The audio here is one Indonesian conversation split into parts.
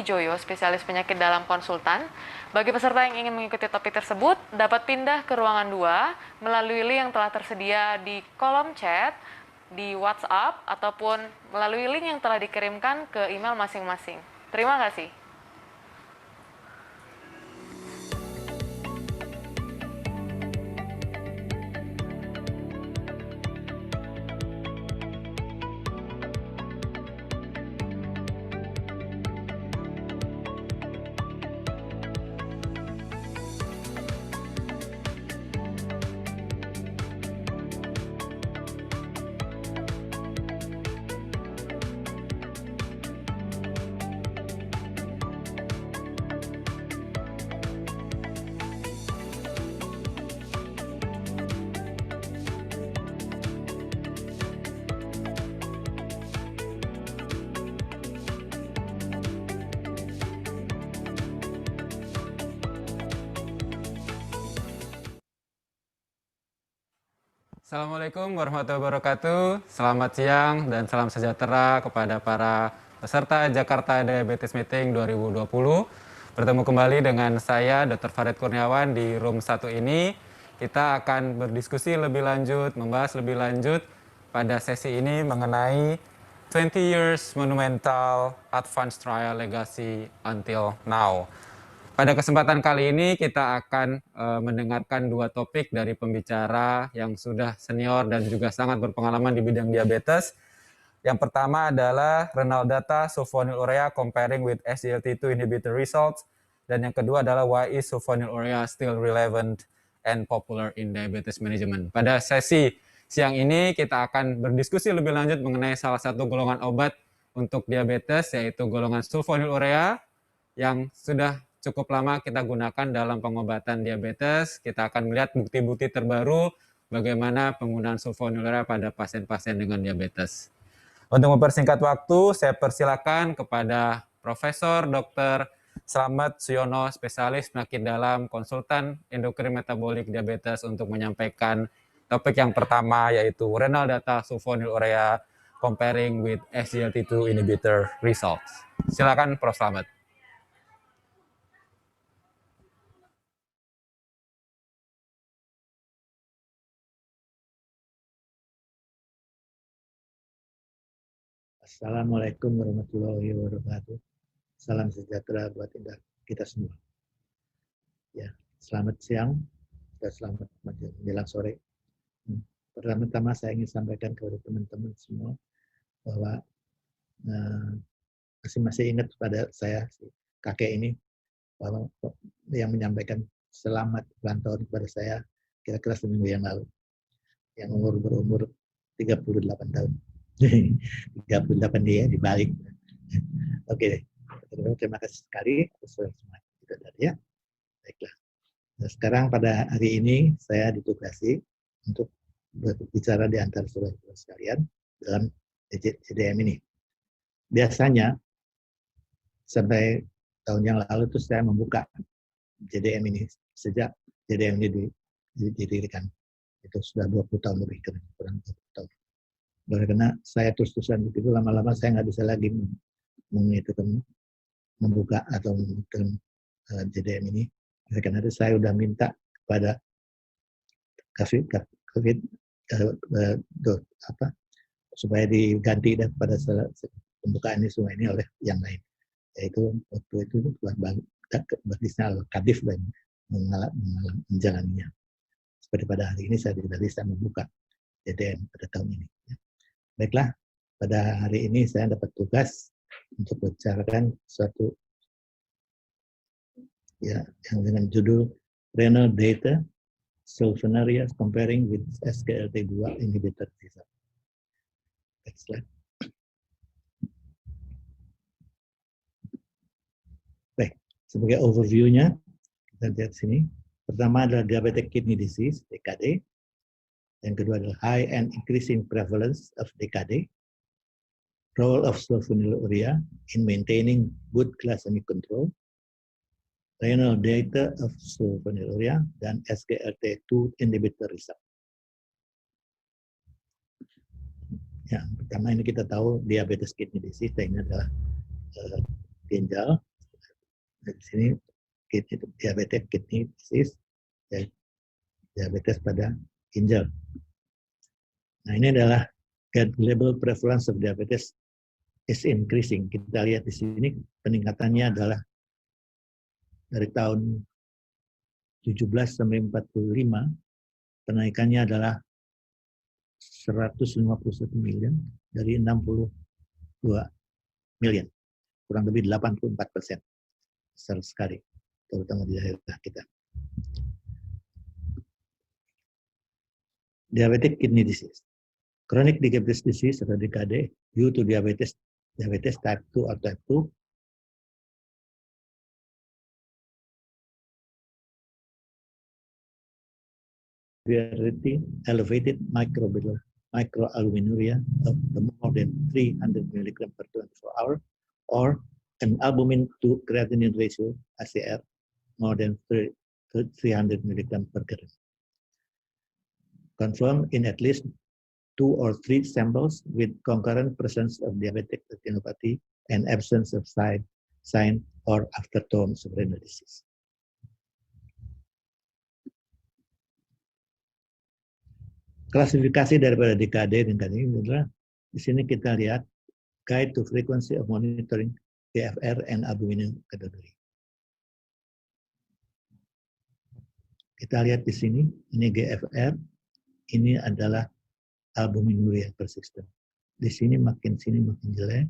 Wijoyo, spesialis penyakit dalam konsultan. Bagi peserta yang ingin mengikuti topik tersebut, dapat pindah ke ruangan 2 melalui link yang telah tersedia di kolom chat, di WhatsApp, ataupun melalui link yang telah dikirimkan ke email masing-masing. Terima kasih. Assalamualaikum warahmatullahi wabarakatuh. Selamat siang dan salam sejahtera kepada para peserta Jakarta Diabetes Meeting 2020. Bertemu kembali dengan saya, Dr. Farid Kurniawan, di room 1 ini. Kita akan berdiskusi lebih lanjut, membahas lebih lanjut pada sesi ini mengenai 20 Years Monumental Advanced Trial Legacy Until Now. Pada kesempatan kali ini kita akan mendengarkan dua topik dari pembicara yang sudah senior dan juga sangat berpengalaman di bidang diabetes. Yang pertama adalah renal data sulfonylurea comparing with SGLT2 inhibitor results. Dan yang kedua adalah why is sulfonylurea still relevant and popular in diabetes management. Pada sesi siang ini kita akan berdiskusi lebih lanjut mengenai salah satu golongan obat untuk diabetes, yaitu golongan sulfonylurea yang sudah cukup lama kita gunakan dalam pengobatan diabetes. Kita akan melihat bukti-bukti terbaru bagaimana penggunaan sulfonylurea pada pasien-pasien dengan diabetes. Untuk mempersingkat waktu, saya persilakan kepada Profesor Dr. Slamet Suyono, spesialis penyakit dalam, konsultan endokrin metabolik diabetes, untuk menyampaikan topik yang pertama, yaitu renal data sulfonylurea comparing with SGLT2 inhibitor results. Silakan Prof. Slamet. Assalamualaikum warahmatullahi wabarakatuh. Salam sejahtera buat kita semua. Ya, selamat siang dan selamat menjelang sore. Pertama-tama saya ingin sampaikan kepada teman-teman semua bahwa masih ingat pada saya, si kakek ini, bahwa yang menyampaikan selamat ulang tahun kepada saya kira-kira seminggu yang lalu, yang berumur 38 tahun. 38 dia dibalik. Oke, terima kasih sekali atas semangat kita tadi ya. Baiklah. Nah, sekarang pada hari ini saya ditugasi untuk berbicara di antara saudara-saudara sekalian dalam JDM ini. Biasanya sampai tahun yang lalu itu saya membuka JDM ini sejak JDM ini didirikan. Itu sudah 20 tahun lebih, kurang 20 tahun. Karena saya terus-terusan begitu, lama-lama saya nggak bisa lagi membuka atau membuka JDM ini. Karena itu saya udah minta kepada COVID supaya diganti pada pembukaan ini semua ini oleh yang lain. Yaitu waktu itu berdisnya Kadif dan menjalaninya. Seperti pada hari ini saya tidak bisa membuka JDM pada tahun ini. Baiklah, pada hari ini saya dapat tugas untuk membicarakan suatu ya yang dengan judul renal data sulfonylurea comparing with SGLT2 inhibitor result. Next slide. Baik, sebagai overview-nya kita lihat sini. Pertama adalah diabetic kidney disease (DKD). Yang kedua adalah high and increasing prevalence of DKD, role of sulfonylurea in maintaining good glycemic control, renal data of sulfonylurea, dan SGLT2 inhibitor result. Yang pertama ini kita tahu diabetes kidney disease, ini adalah ginjal Di sini diabetes kidney disease, diabetes pada ginjal. Nah, ini adalah global prevalence of diabetes is increasing. Kita lihat di sini peningkatannya adalah dari tahun 17 sampai 45, kenaikannya adalah 151 miliar dari 62 miliar, kurang lebih 84%. Besar sekali, terutama di daerah kita. Diabetic kidney disease. Chronic diabetes disease atau DKD due to diabetes type 2 or type 2 severity elevated microalbuminuria of more than 300 milligram per 24 hour, or an albumin to creatinine ratio (ACR) more than 300 milligram per gram. Confirmed in at least 2 or 3 samples with concurrent presence of diabetic retinopathy and absence of sign or aftertones of renal disease. Klasifikasi daripada DKD ini adalah di sini kita lihat Guide to Frequency of Monitoring GFR and Albumin Category. Kita lihat di sini, ini GFR, ini adalah albuminuria persistent. Di sini makin jelek.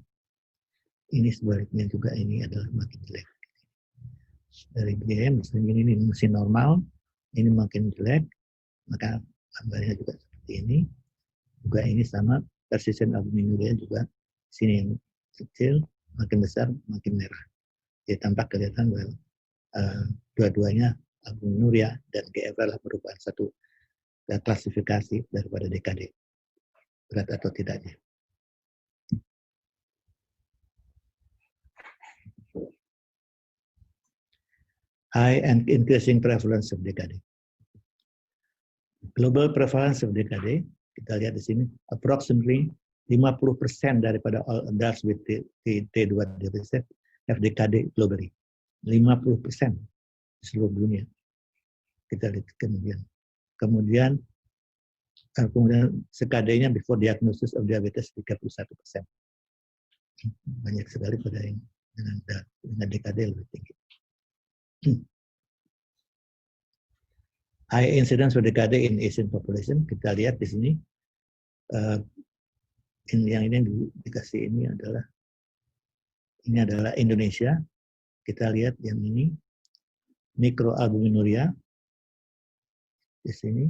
Ini sebaliknya juga, ini adalah makin jelek. Dari BM, misalnya ini masih normal, ini makin jelek, maka gambarnya juga seperti ini. Juga ini sama, persistent albuminuria juga sini yang kecil, makin besar, makin merah. Jadi tampak kelihatan bahwa dua-duanya albuminuria dan GFR merupakan satu klasifikasi daripada DKD, berat atau tidaknya. High and increasing prevalence of DKD. Global prevalence of DKD, kita lihat di sini, approximately 50% daripada all adults with T2 diabetes have DKD globally. 50% di seluruh dunia. Kita lihat kemudian CKD-nya before diagnosis of diabetes 31%. Banyak sekali pada yang dengan DKD lebih tinggi. High incidence of DKD in Asian population, kita lihat di sini, yang ini dikasih ini adalah Indonesia. Kita lihat yang ini mikroalbuminuria di sini,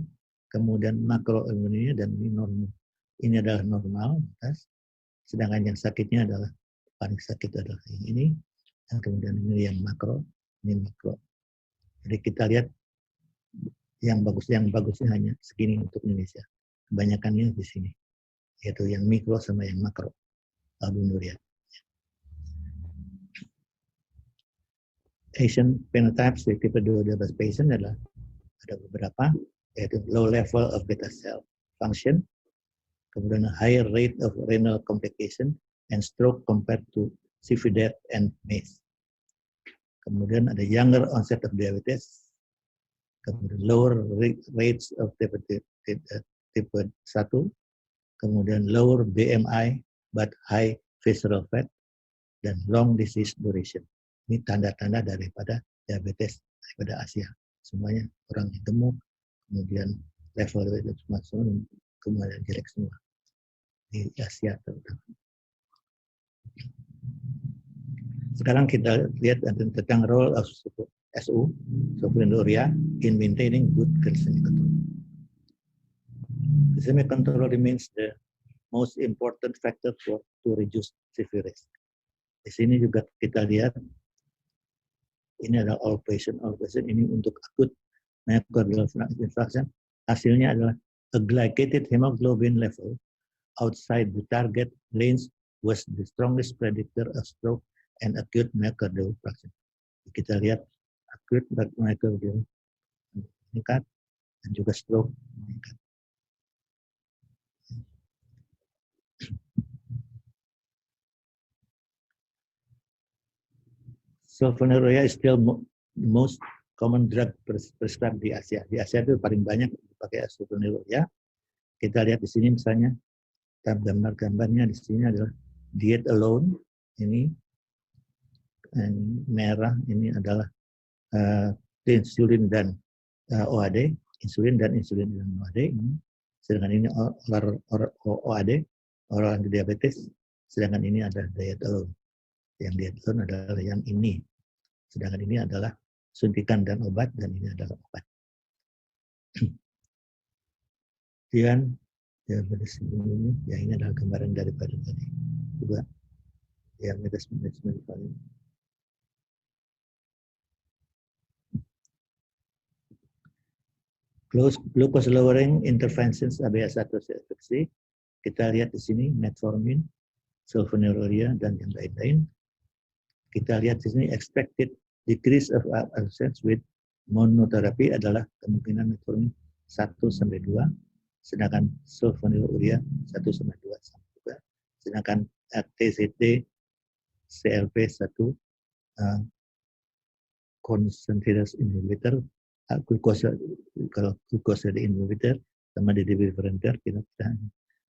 kemudian makroalbuminuria, dan ini normal. Ini adalah normal, sedangkan yang sakitnya adalah paling sakit adalah yang ini, dan kemudian ini yang makro, ini mikro. Jadi kita lihat yang bagusnya hanya segini untuk Indonesia. Kebanyakannya di sini, yaitu yang mikro sama yang makro albuminuria. Asian phenotypes di tipe 2 diabetes patient adalah ada beberapa, yaitu low level of beta cell function, kemudian higher rate of renal complication and stroke compared to CV death and MACE. Kemudian ada younger onset of diabetes, kemudian lower rates of type 1, kemudian lower BMI but high visceral fat, dan long disease duration. Ini tanda-tanda daripada diabetes daripada Asia. Semuanya orang yang gemuk, kemudian level semua, kemudian jelek semua. Di Asia terutama. Sekarang kita lihat tentang role of SU, sulfonylurea, in maintaining good glycemic control. Glycemic control remains the most important factor to reduce CV risk. Di sini juga kita lihat, ini adalah all patient ini untuk acute myocardial infarction. Hasilnya adalah a glycated hemoglobin level outside the target range was the strongest predictor of stroke and acute myocardial infarction. Kita lihat acute myocardial meningkat dan juga stroke meningkat. sulfonylurea is still most common drug prescribed di Asia. Di Asia itu paling banyak dipakai sulfonylurea. Kita lihat di sini misalnya, gambar-gambarnya di sini adalah diet alone. Ini merah, ini adalah insulin dan OAD, insulin dan OAD. Ini. Sedangkan ini OAD, oral diabetes. Sedangkan ini adalah diet alone. Yang diet alone adalah yang ini. Sedangkan ini adalah suntikan dan obat, dan ini adalah obat. Kemudian diabetes ini, ya ini adalah gambaran daripada tadi. Juga diabetes management paling. Glucose lowering interventions ABS1 efficacy. Kita lihat di sini metformin, sulfonylurea, dan yang lain-lain. Kita lihat di sini expected decrease of absence with monotherapy adalah kemungkinan metformin 1-2, sedangkan sulfonylurea 1-2 sama juga. Sedangkan TZD CLP1 concentrated inhibitor, kalau glucose inhibitor sama DDB differential kita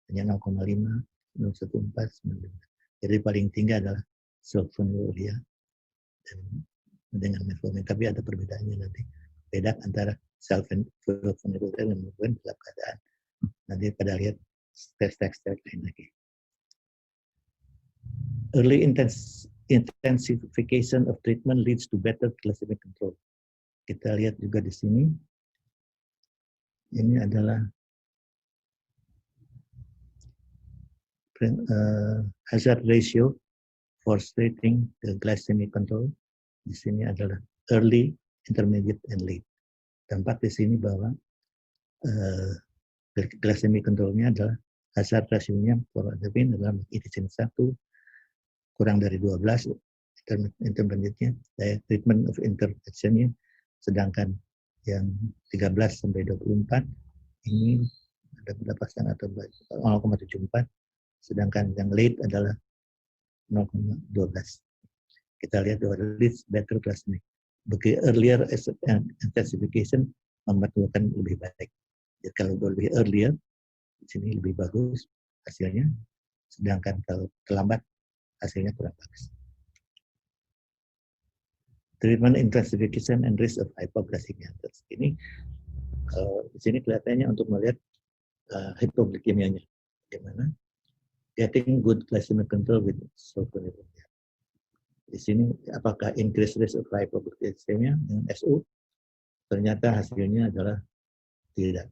hanya 0,5, 0,14. Jadi paling tinggi adalah sulfonylurea dengan metformin, tapi ada perbedaannya nanti. Beda antara sulfonylurea dan metformin dalam keadaan nanti pada lihat tes lain lagi. Early intensification of treatment leads to better glycemic control. Kita lihat juga di sini. Ini adalah hazard ratio for stating the glycemic control. Di sini adalah early, intermediate, and late. Tampak di sini bahwa glycemic controlnya adalah hazard ratio-nya for adapin adalah di sini 1 kurang dari 12, intermediate-nya, treatment of intervention-nya, sedangkan yang 13-24 ini ada pendapatan atau 0,74, sedangkan yang late adalah 0,12. Kita lihat bahwa leads better glycemic. Bagi earlier intensification membutuhkan lebih baik. Jadi kalau lebih earlier, di sini lebih bagus hasilnya, sedangkan kalau terlambat hasilnya kurang bagus. Treatment intensification and risk of hypoglycemia. Ini di sini kelihatannya untuk melihat hypoglycemia-nya. Bagaimana? Getting good glycemic control with sulfonylurea. Di sini apakah increased risk of hypoglycemia dengan SU? Ternyata hasilnya adalah tidak.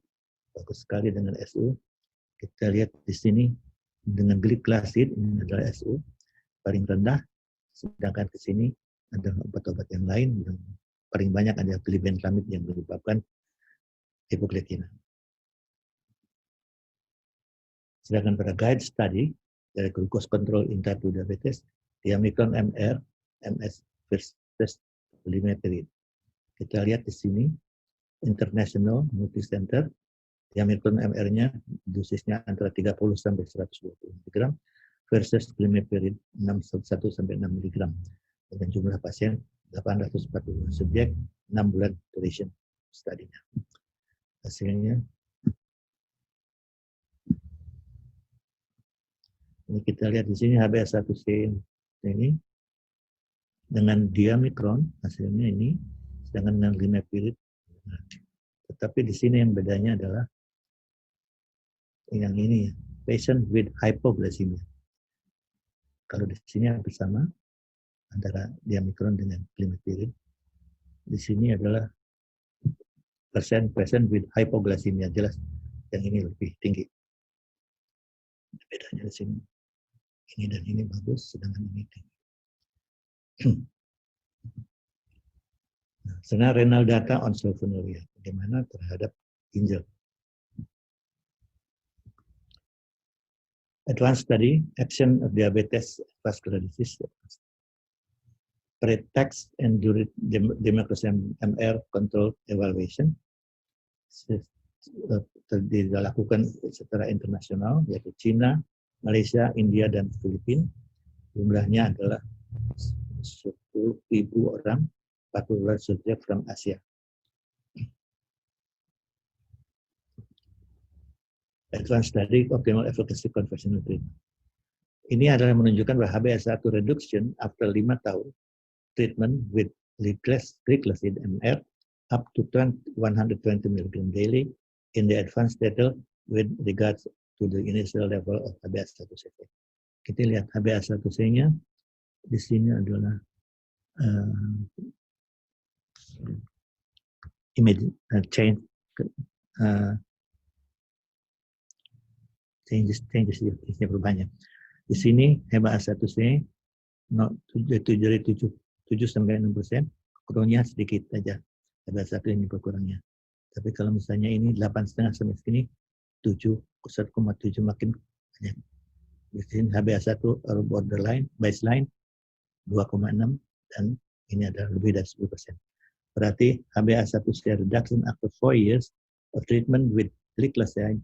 Bagus sekali dengan SU. Kita lihat di sini dengan glyclazid, ini adalah SU paling rendah, sedangkan di sini ada obat-obat yang lain yang paling banyak ada glibenclamid yang menyebabkan hipoglikemia. Sedangkan pada guide study dari glucose control in type 2 diabetes, diamicron MR, MS versus limepiride. Kita lihat di sini international multicenter, diamicron MR-nya dosisnya antara 30 sampai 120 mg versus limepiride 1 sampai 6 mg. Dengan jumlah pasien 840 subjek, 6 bulan duration studinya. Hasilnya ini kita lihat di sini HbA1c ini dengan diamicron hasilnya ini, sedangkan dengan limepiride. Tetapi di sini yang bedanya adalah yang ini, patient with hypoglycemia. Kalau di sini hampir sama antara diamicron dengan limepiride. Di sini adalah patient with hypoglycemia, jelas yang ini lebih tinggi. Bedanya di sini. Ini dan ini bagus, sedangkan ini tinggi. Nah, sekarang renal data on sulfonylurea, bagaimana terhadap ginjal. Advanced study, action of diabetes vascular disease, pretext and democracy MR control evaluation dilakukan secara internasional, yaitu China, Malaysia, India, dan Filipina. Jumlahnya adalah 10.000 orang, 40 subjek from Asia. Advanced Study Optimal Efficacy Conventional Treatment. Ini adalah menunjukkan bahwa HbA1 reduction after 5 tahun treatment with gliclazide MR up to 120 mg daily in the advanced study with regards to the initial level of HbA1c. Kita lihat HbA1c-nya di sini adalah changes berbanyak. Di sini HbA1c 7-6%, kurangnya sedikit saja. HbA1 ini berkurangnya. Tapi kalau misalnya ini 8,5 sampai sini 1,7 makin banyak. Di sini HbA1 borderline, baseline 2,6 dan ini adalah lebih dari 10%. Berarti HbA1c reduction after 4 years of treatment with gliclazide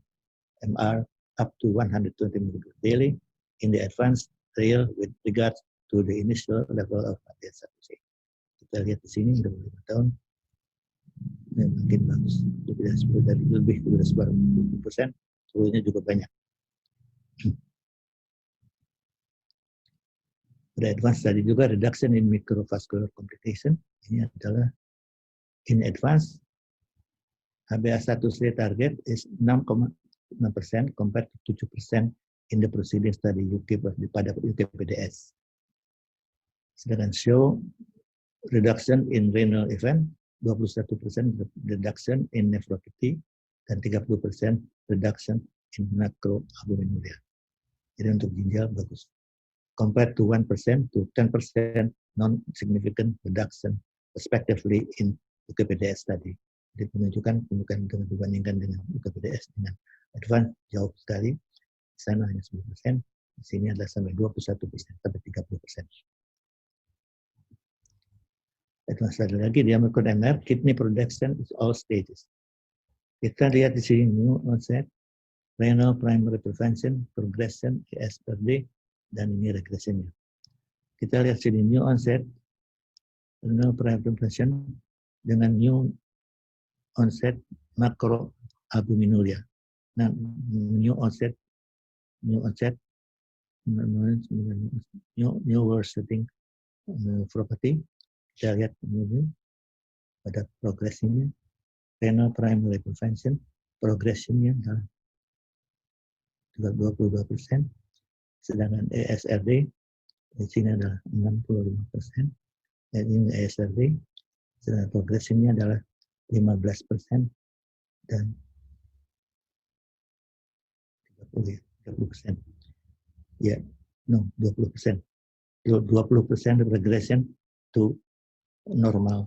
MR up to 120 mg daily in the advanced trial with regards to the initial level of HbA1c. Kita lihat di sini sudah 5 tahun, makin bagus. Lebih dari 10%, turunnya juga banyak. Pada advance tadi juga reduction in microvascular complication. Ini adalah in advance HbA1c target is 6,6% compared to 7% in the preceding study pada UKPDS. Sedangkan show reduction in renal event, 21% reduction in nephropathy, dan 30% reduction in macroalbuminuria. Jadi untuk ginjal bagus. Compared to 1% to 10% non-significant reduction respectively in UKPDS study. Jadi menunjukkan bukan dibandingkan dengan UKPDS dengan advance jauh sekali. Di sana hanya 10%, di sini adalah sampai 21% sampai 30%. Advance ada lagi dia melakukan MR, kidney production is all stages. Kita lihat di sini new onset, renal primary prevention, progression, ESRD, dan ini regresinya. Kita lihat sini new onset, renal primary prevention dengan new onset macroalbuminuria. Nah, new worsening nephropathy. Kita lihat kemudian pada progresinya, renal primary prevention, progresinya adalah 22%, sedangkan ESRD di sini adalah 65%, dan ini ESRD, sedangkan progresinya adalah 15% dan 30%. Ya, no, 20%. 20% regression to normal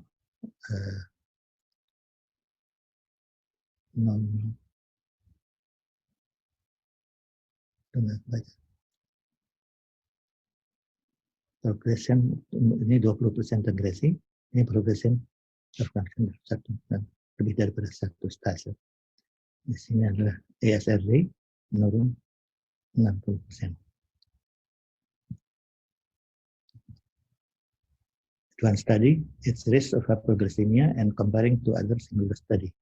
progression ini 20% regresi, ini progression terfraction lebih daripada 1 stase. Di sini adalah ESRD menurun 60%. Advanced study, its risk of hypoglycemia and comparing to other single study.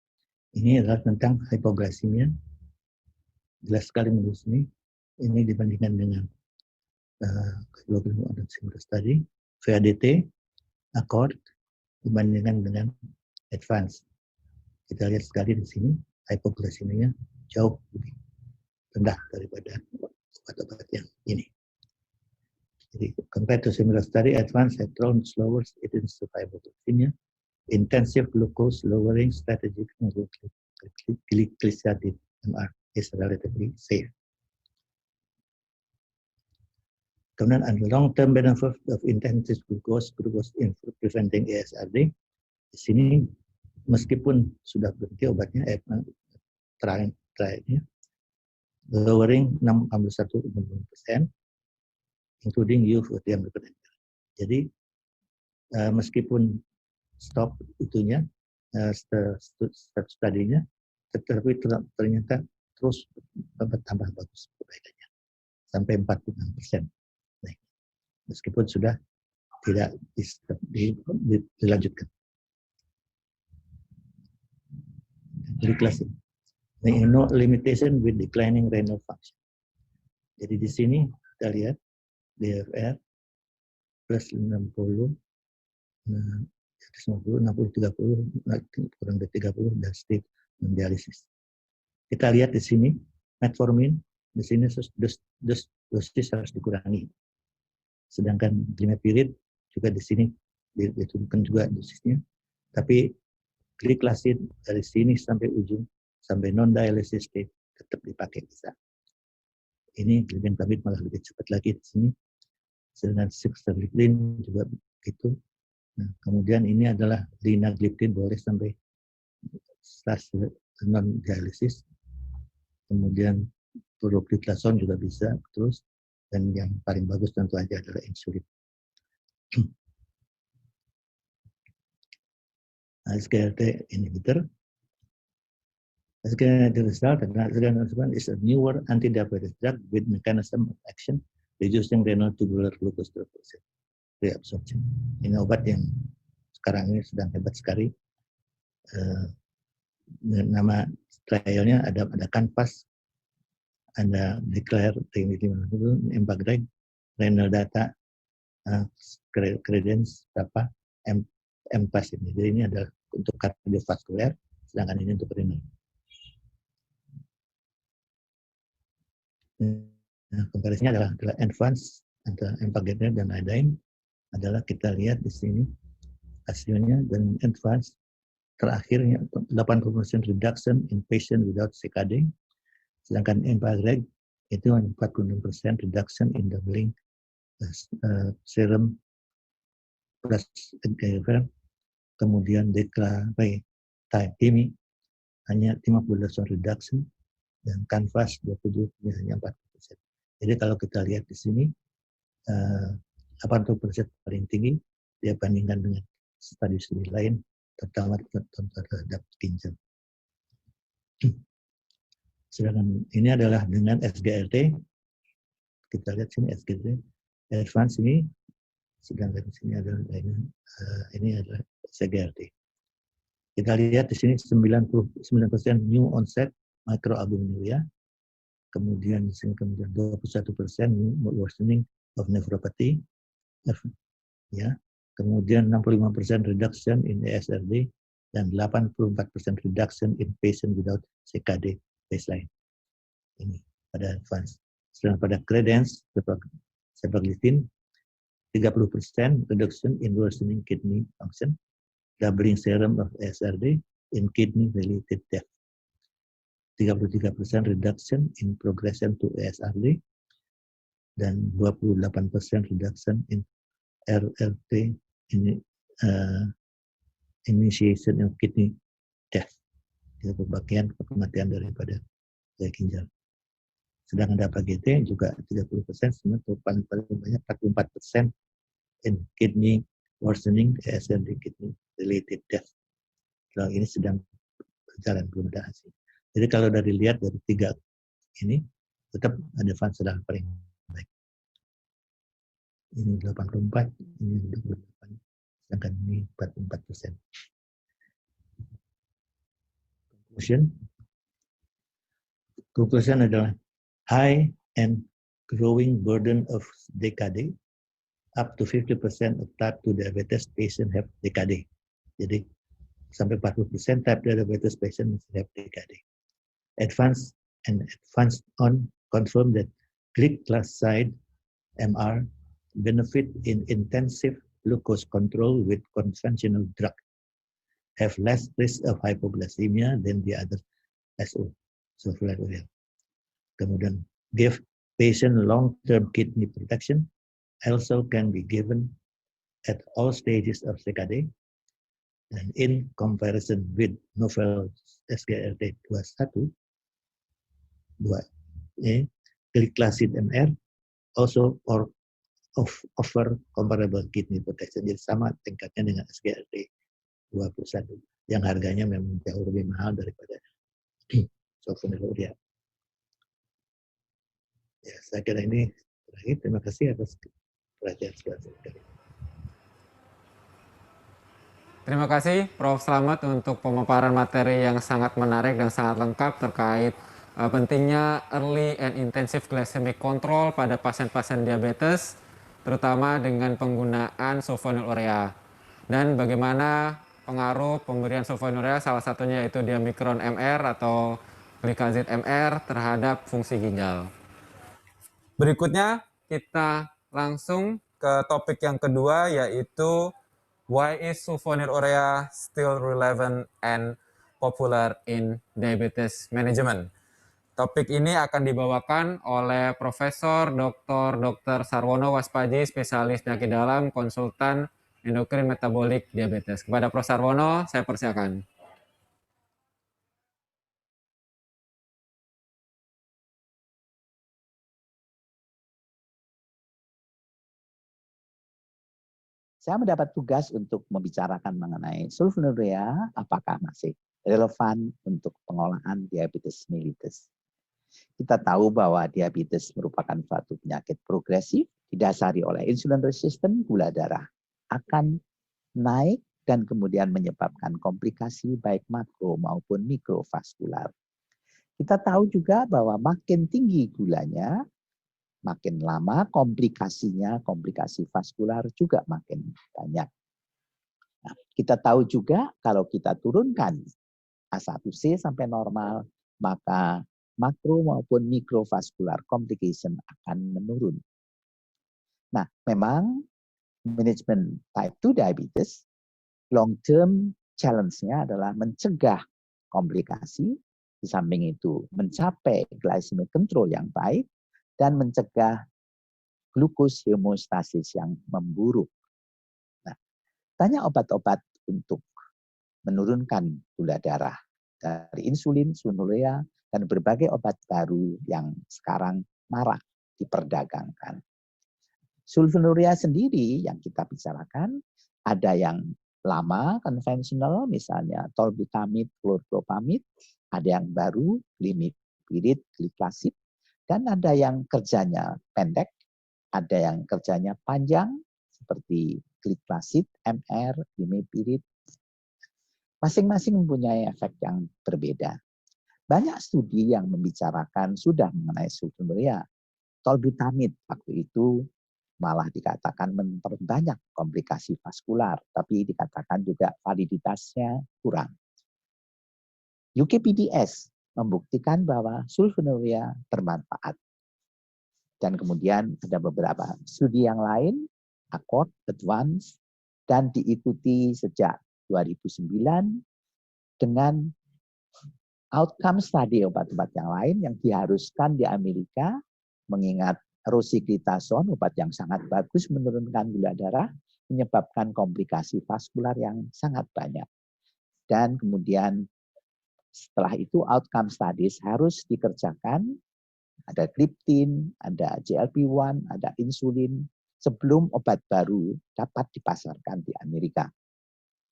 Ini adalah tentang hypoglycemia. Jelas sekali menurut sini. Ini dibandingkan dengan other single study. VADT, accord, dibandingkan dengan advance. Kita lihat sekali di sini, hypoglycemia jauh lebih rendah daripada obat-obat yang ini. Jadi, compared to similar study, advanced had shown slower incidence of hypoglycemia, intensive glucose lowering strategy, gliclazide MR is relatively safe. Kemudian ada long-term benefit of intensive glucose in preventing ESRD. Di sini, meskipun sudah berhenti obatnya, terakhirnya, lowering 61%, including youth yang berkenan. Jadi meskipun stop itunya, studinya, tetapi ternyata terus bertambah bagus perbaikannya sampai 46%. Nah, meskipun sudah tidak dilanjutkan. Glyclasid. No limitation with declining renal function. Jadi di sini kita lihat DFR plus 60, 150, 60, 30, kurang dari 30 dan state dialisis. Kita lihat di sini metformin di sini dosis harus dikurangi. Sedangkan glimepiride juga di sini diturunkan juga dosisnya. Tapi glyclasid dari sini sampai ujung sampai non dialysis state tetap dipakai bisa. Ini glibenclamid malah lebih cepat lagi di sini. Sedangkan sitagliptin juga begitu. Nah, kemudian ini adalah linagliptin boleh sampai stase non dialisis. Kemudian pioglitazone juga bisa terus. Dan yang paling bagus tentu aja adalah insulin. SGLT inhibitor. SGLT result is a newer anti-diabetic drug with mechanism of action reducing renal tubular glucose reabsorption. Ini obat yang sekarang ini sedang hebat sekali. Nama trialnya ada CANVAS, ada declare Empagreg, renal data, credence berapa, MPAS ini. Jadi ini adalah untuk kardiovaskuler, sedangkan ini untuk renal. Nah, komparisinya adalah advance antara empagliflozin dan iodine adalah kita lihat di sini hasilnya. Dan advance terakhirnya 80% reduction in patient without CKD, sedangkan empagliflozin itu 46% reduction in doubling serum plus equivalent. Kemudian declare time ini hanya 50% reduction dan CANVAS 27 hanya 40%. Jadi kalau kita lihat di sini 80% paling tinggi dia bandingkan dengan studi-studi lain terutama terhadap ginjal. Sedangkan ini adalah dengan SGLT. Kita lihat sini SGLT advance ini, sedangkan di sini adalah ini adalah SGLT. Kita lihat di sini 99% new onset microalbuminuria, kemudian di sini 21% worsening of nephropathy, ya, kemudian 65% reduction in ESRD dan 84% reduction in patient without CKD baseline. Ini pada advance. Sedangkan pada credence sebagliflozin 30% reduction in worsening kidney function, doubling serum of ESRD in kidney related death. 33% reduction in progression to ESRD dan 28% reduction in RLT initiation of kidney death. Itu bagian kematian daripada ginjal. Sedangkan dapat GT juga 30%, sebenarnya paling banyak 44% in kidney worsening ESRD kidney related death. Kalau ini sedang berjalan belum ada hasil. Jadi kalau dari lihat dari tiga ini, tetap advance adalah paling baik. Ini 84, ini 28, sedangkan ini 44%. Conclusion adalah high and growing burden of DKD, up to 50% of type 2 diabetes patient have DKD. Jadi sampai 40% type 2 diabetes patient have DKD. Advanced on confirm that glycoside MR benefit in intensive glucose control with conventional drug, have less risk of hypoglycemia than the other SO, sulfonyl oil. Kemudian give patient long-term kidney protection, also can be given at all stages of CKD, and in comparison with novel SGLT21 glyclasid MR also offer comparable kidney protection. Jadi sama tingkatnya dengan SGLT21 yang harganya memang jauh lebih mahal daripada sulfonylurea. Ya, saya kira ini terakhir. Terima kasih atas perhatian sekali. Terima kasih Prof. Slamet untuk pemaparan materi yang sangat menarik dan sangat lengkap terkait pentingnya early and intensive glycemic control pada pasien-pasien diabetes, terutama dengan penggunaan sulfonylurea. Dan bagaimana pengaruh pemberian sulfonylurea, salah satunya yaitu diamikron MR atau glikazid MR terhadap fungsi ginjal. Berikutnya kita langsung ke topik yang kedua, yaitu why is sulfonylurea still relevant and popular in diabetes management? Topik ini akan dibawakan oleh Profesor Dr. Sarwono Waspaji, spesialis penyakit dalam, konsultan endokrin metabolik diabetes. Kepada Prof. Sarwono, saya persilakan. Saya mendapat tugas untuk membicarakan mengenai sulfonylurea, apakah masih relevan untuk pengolahan diabetes mellitus. Kita tahu bahwa diabetes merupakan suatu penyakit progresif didasari oleh insulin resisten, gula darah akan naik dan kemudian menyebabkan komplikasi baik makro maupun mikrovaskular. Kita tahu juga bahwa makin tinggi gulanya, makin lama komplikasinya, komplikasi vaskular juga makin banyak. Nah, kita tahu juga kalau kita turunkan A1C sampai normal, maka makro maupun mikrovaskular complication akan menurun. Nah, memang manajemen type 2 diabetes, long term challenge-nya adalah mencegah komplikasi, di samping itu mencapai glycemic control yang baik, dan mencegah glukos homeostasis yang memburuk. Nah, banyak obat-obat untuk menurunkan gula darah dari insulin, sulfonylurea, dan berbagai obat baru yang sekarang marak diperdagangkan. Sulfonylurea sendiri yang kita bicarakan, ada yang lama, konvensional, misalnya tolbutamid, chlorpropamid, ada yang baru, glimepiride, gliclazid, dan ada yang kerjanya pendek, ada yang kerjanya panjang, seperti gliclazid, MR, glimepiride. Masing-masing mempunyai efek yang berbeda. Banyak studi yang membicarakan sudah mengenai sulfonylurea. Tolbutamid waktu itu malah dikatakan memperbanyak komplikasi vaskular, tapi dikatakan juga validitasnya kurang. UKPDS membuktikan bahwa sulfonylurea bermanfaat. Dan kemudian ada beberapa studi yang lain, ACCORD, ADVANCE, dan diikuti sejak 2009 dengan outcome study obat-obat yang lain yang diharuskan di Amerika, mengingat rosiglitazone, obat yang sangat bagus menurunkan gula darah, menyebabkan komplikasi vaskular yang sangat banyak. Dan kemudian setelah itu outcome studies harus dikerjakan, ada gliptin, ada GLP-1, ada insulin, sebelum obat baru dapat dipasarkan di Amerika.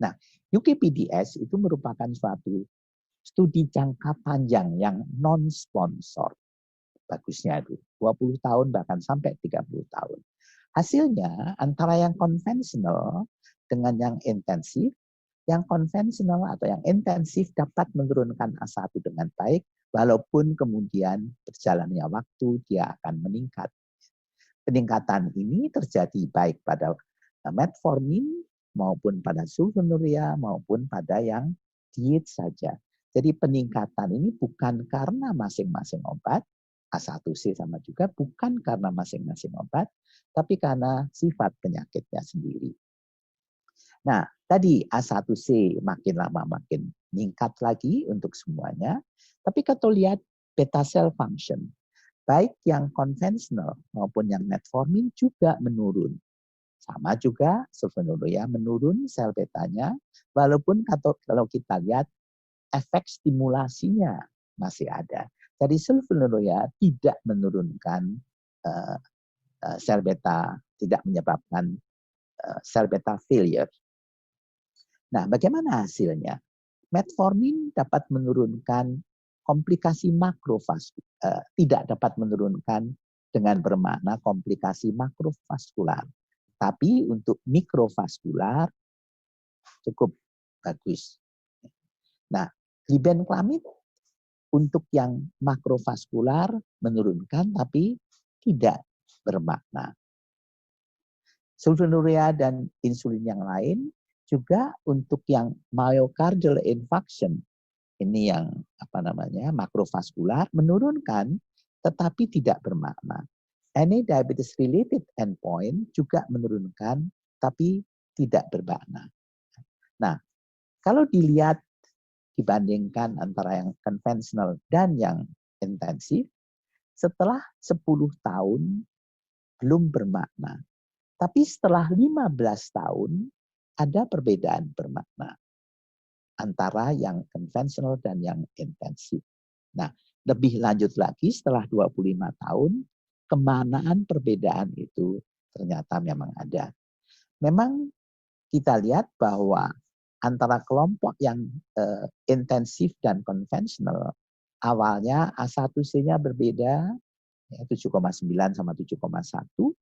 Nah, UKPDS itu merupakan suatu studi jangka panjang yang non-sponsor. Bagusnya itu 20 tahun bahkan sampai 30 tahun. Hasilnya antara yang konvensional dengan yang intensif, yang konvensional atau yang intensif dapat menurunkan A1 dengan baik, walaupun kemudian berjalannya waktu dia akan meningkat. Peningkatan ini terjadi baik pada metformin maupun pada sulfonylurea maupun pada yang diet saja. Jadi peningkatan ini bukan karena masing-masing obat, A1C sama juga, bukan karena masing-masing obat, tapi karena sifat penyakitnya sendiri. Nah, tadi A1C makin lama makin meningkat lagi untuk semuanya, tapi kalau lihat beta cell function, baik yang konvensional maupun yang metformin juga menurun. Sama juga sulfonylurea menurun sel betanya, walaupun kalau kita lihat efek stimulasinya masih ada. Jadi sulfonylurea tidak menurunkan sel beta, tidak menyebabkan sel beta failure. Nah, bagaimana hasilnya? Metformin dapat menurunkan komplikasi makrovaskular, tidak dapat menurunkan dengan bermakna komplikasi makrovaskular. Tapi untuk mikrovaskular cukup bagus. Nah, glibenclamid untuk yang makrovaskular menurunkan tapi tidak bermakna. Sulfonylurea dan insulin yang lain juga untuk yang myocardial infarction, ini yang makrovaskular menurunkan tetapi tidak bermakna. Any diabetes related endpoint juga menurunkan tapi tidak bermakna. Nah, kalau dilihat dibandingkan antara yang konvensional dan yang intensif, setelah 10 tahun belum bermakna. Tapi setelah 15 tahun ada perbedaan bermakna antara yang konvensional dan yang intensif. Nah, lebih lanjut lagi setelah 25 tahun, kemanaan perbedaan itu ternyata memang ada. Memang kita lihat bahwa antara kelompok yang intensif dan konvensional, awalnya A1C-nya berbeda, ya, 7,9 sama 7,1.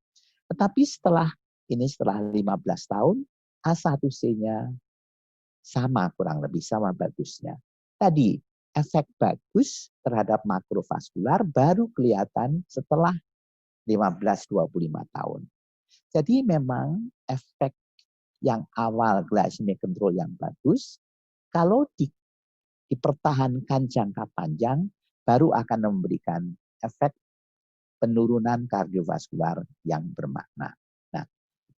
Tetapi setelah 15 tahun, A1C-nya sama, kurang lebih sama bagusnya. Tadi, efek bagus terhadap makrovaskular baru kelihatan setelah 15-25 tahun. Jadi memang efek yang awal glycemic control yang bagus, kalau dipertahankan jangka panjang, baru akan memberikan efek penurunan kardiovaskular yang bermakna. Nah,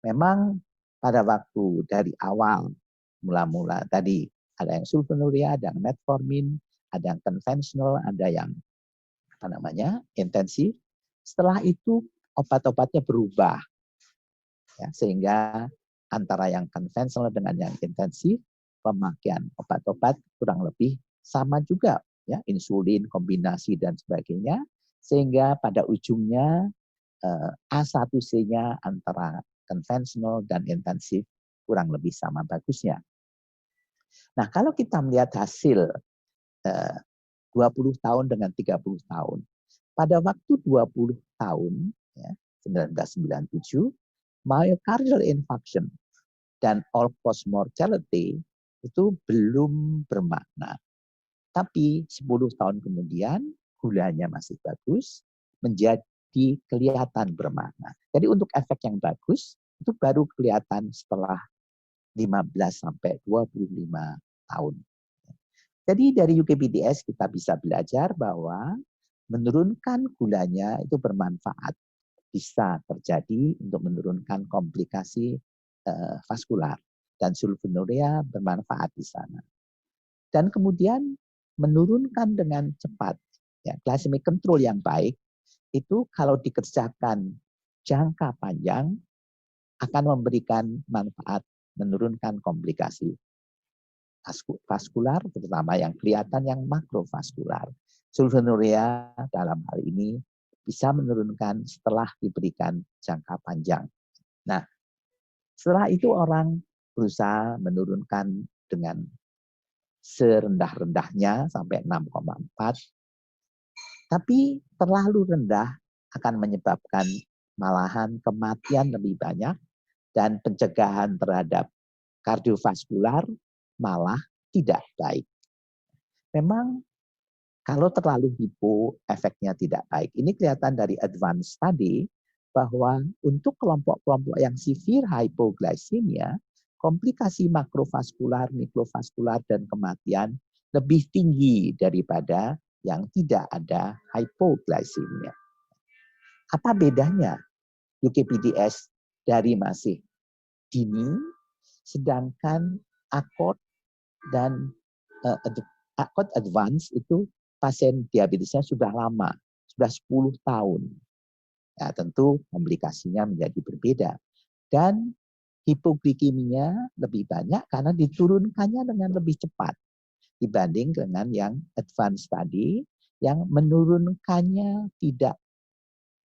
memang pada waktu dari awal, mula-mula tadi, ada yang sulfonylurea, ada yang metformin, ada yang konvensional, ada yang intensif. Setelah itu obat-obatnya berubah, ya, sehingga antara yang konvensional dengan yang intensif, pemakaian obat-obat kurang lebih sama juga, ya, insulin, kombinasi dan sebagainya, sehingga pada ujungnya A1C-nya antara konvensional dan intensif kurang lebih sama bagusnya. Nah, kalau kita melihat hasil 20 tahun dengan 30 tahun, pada waktu 20 tahun, ya, 1997, myocardial infarction dan all-cause mortality itu belum bermakna. Tapi 10 tahun kemudian, gulanya masih bagus, menjadi kelihatan bermakna. Jadi untuk efek yang bagus, itu baru kelihatan setelah 15 sampai 25 tahun. Jadi dari UKPDS kita bisa belajar bahwa menurunkan gulanya itu bermanfaat. Bisa terjadi untuk menurunkan komplikasi vaskular. Dan sulfonylurea bermanfaat di sana. Dan kemudian menurunkan dengan cepat. Ya, glycemic control yang baik itu kalau dikerjakan jangka panjang akan memberikan manfaat menurunkan komplikasi vaskular, terutama yang kelihatan yang makrovaskular. Sulfonylurea dalam hal ini bisa menurunkan setelah diberikan jangka panjang. Nah, setelah itu orang berusaha menurunkan dengan serendah-rendahnya sampai 6,4. Tapi terlalu rendah akan menyebabkan malahan kematian lebih banyak dan pencegahan terhadap kardiovaskular malah tidak baik. Memang kalau terlalu hipo, efeknya tidak baik. Ini kelihatan dari advance study bahwa untuk kelompok-kelompok yang severe hypoglycemia, komplikasi makrovaskular, mikrovaskular, dan kematian lebih tinggi daripada yang tidak ada hypoglycemia. Apa bedanya UKPDS dari masih dini, sedangkan ACORD dan ACORD advance itu pasien diabetesnya sudah lama, sudah 10 tahun. Ya, tentu komplikasinya menjadi berbeda. Dan hipoglikemia lebih banyak karena diturunkannya dengan lebih cepat dibanding dengan yang advance tadi yang menurunkannya tidak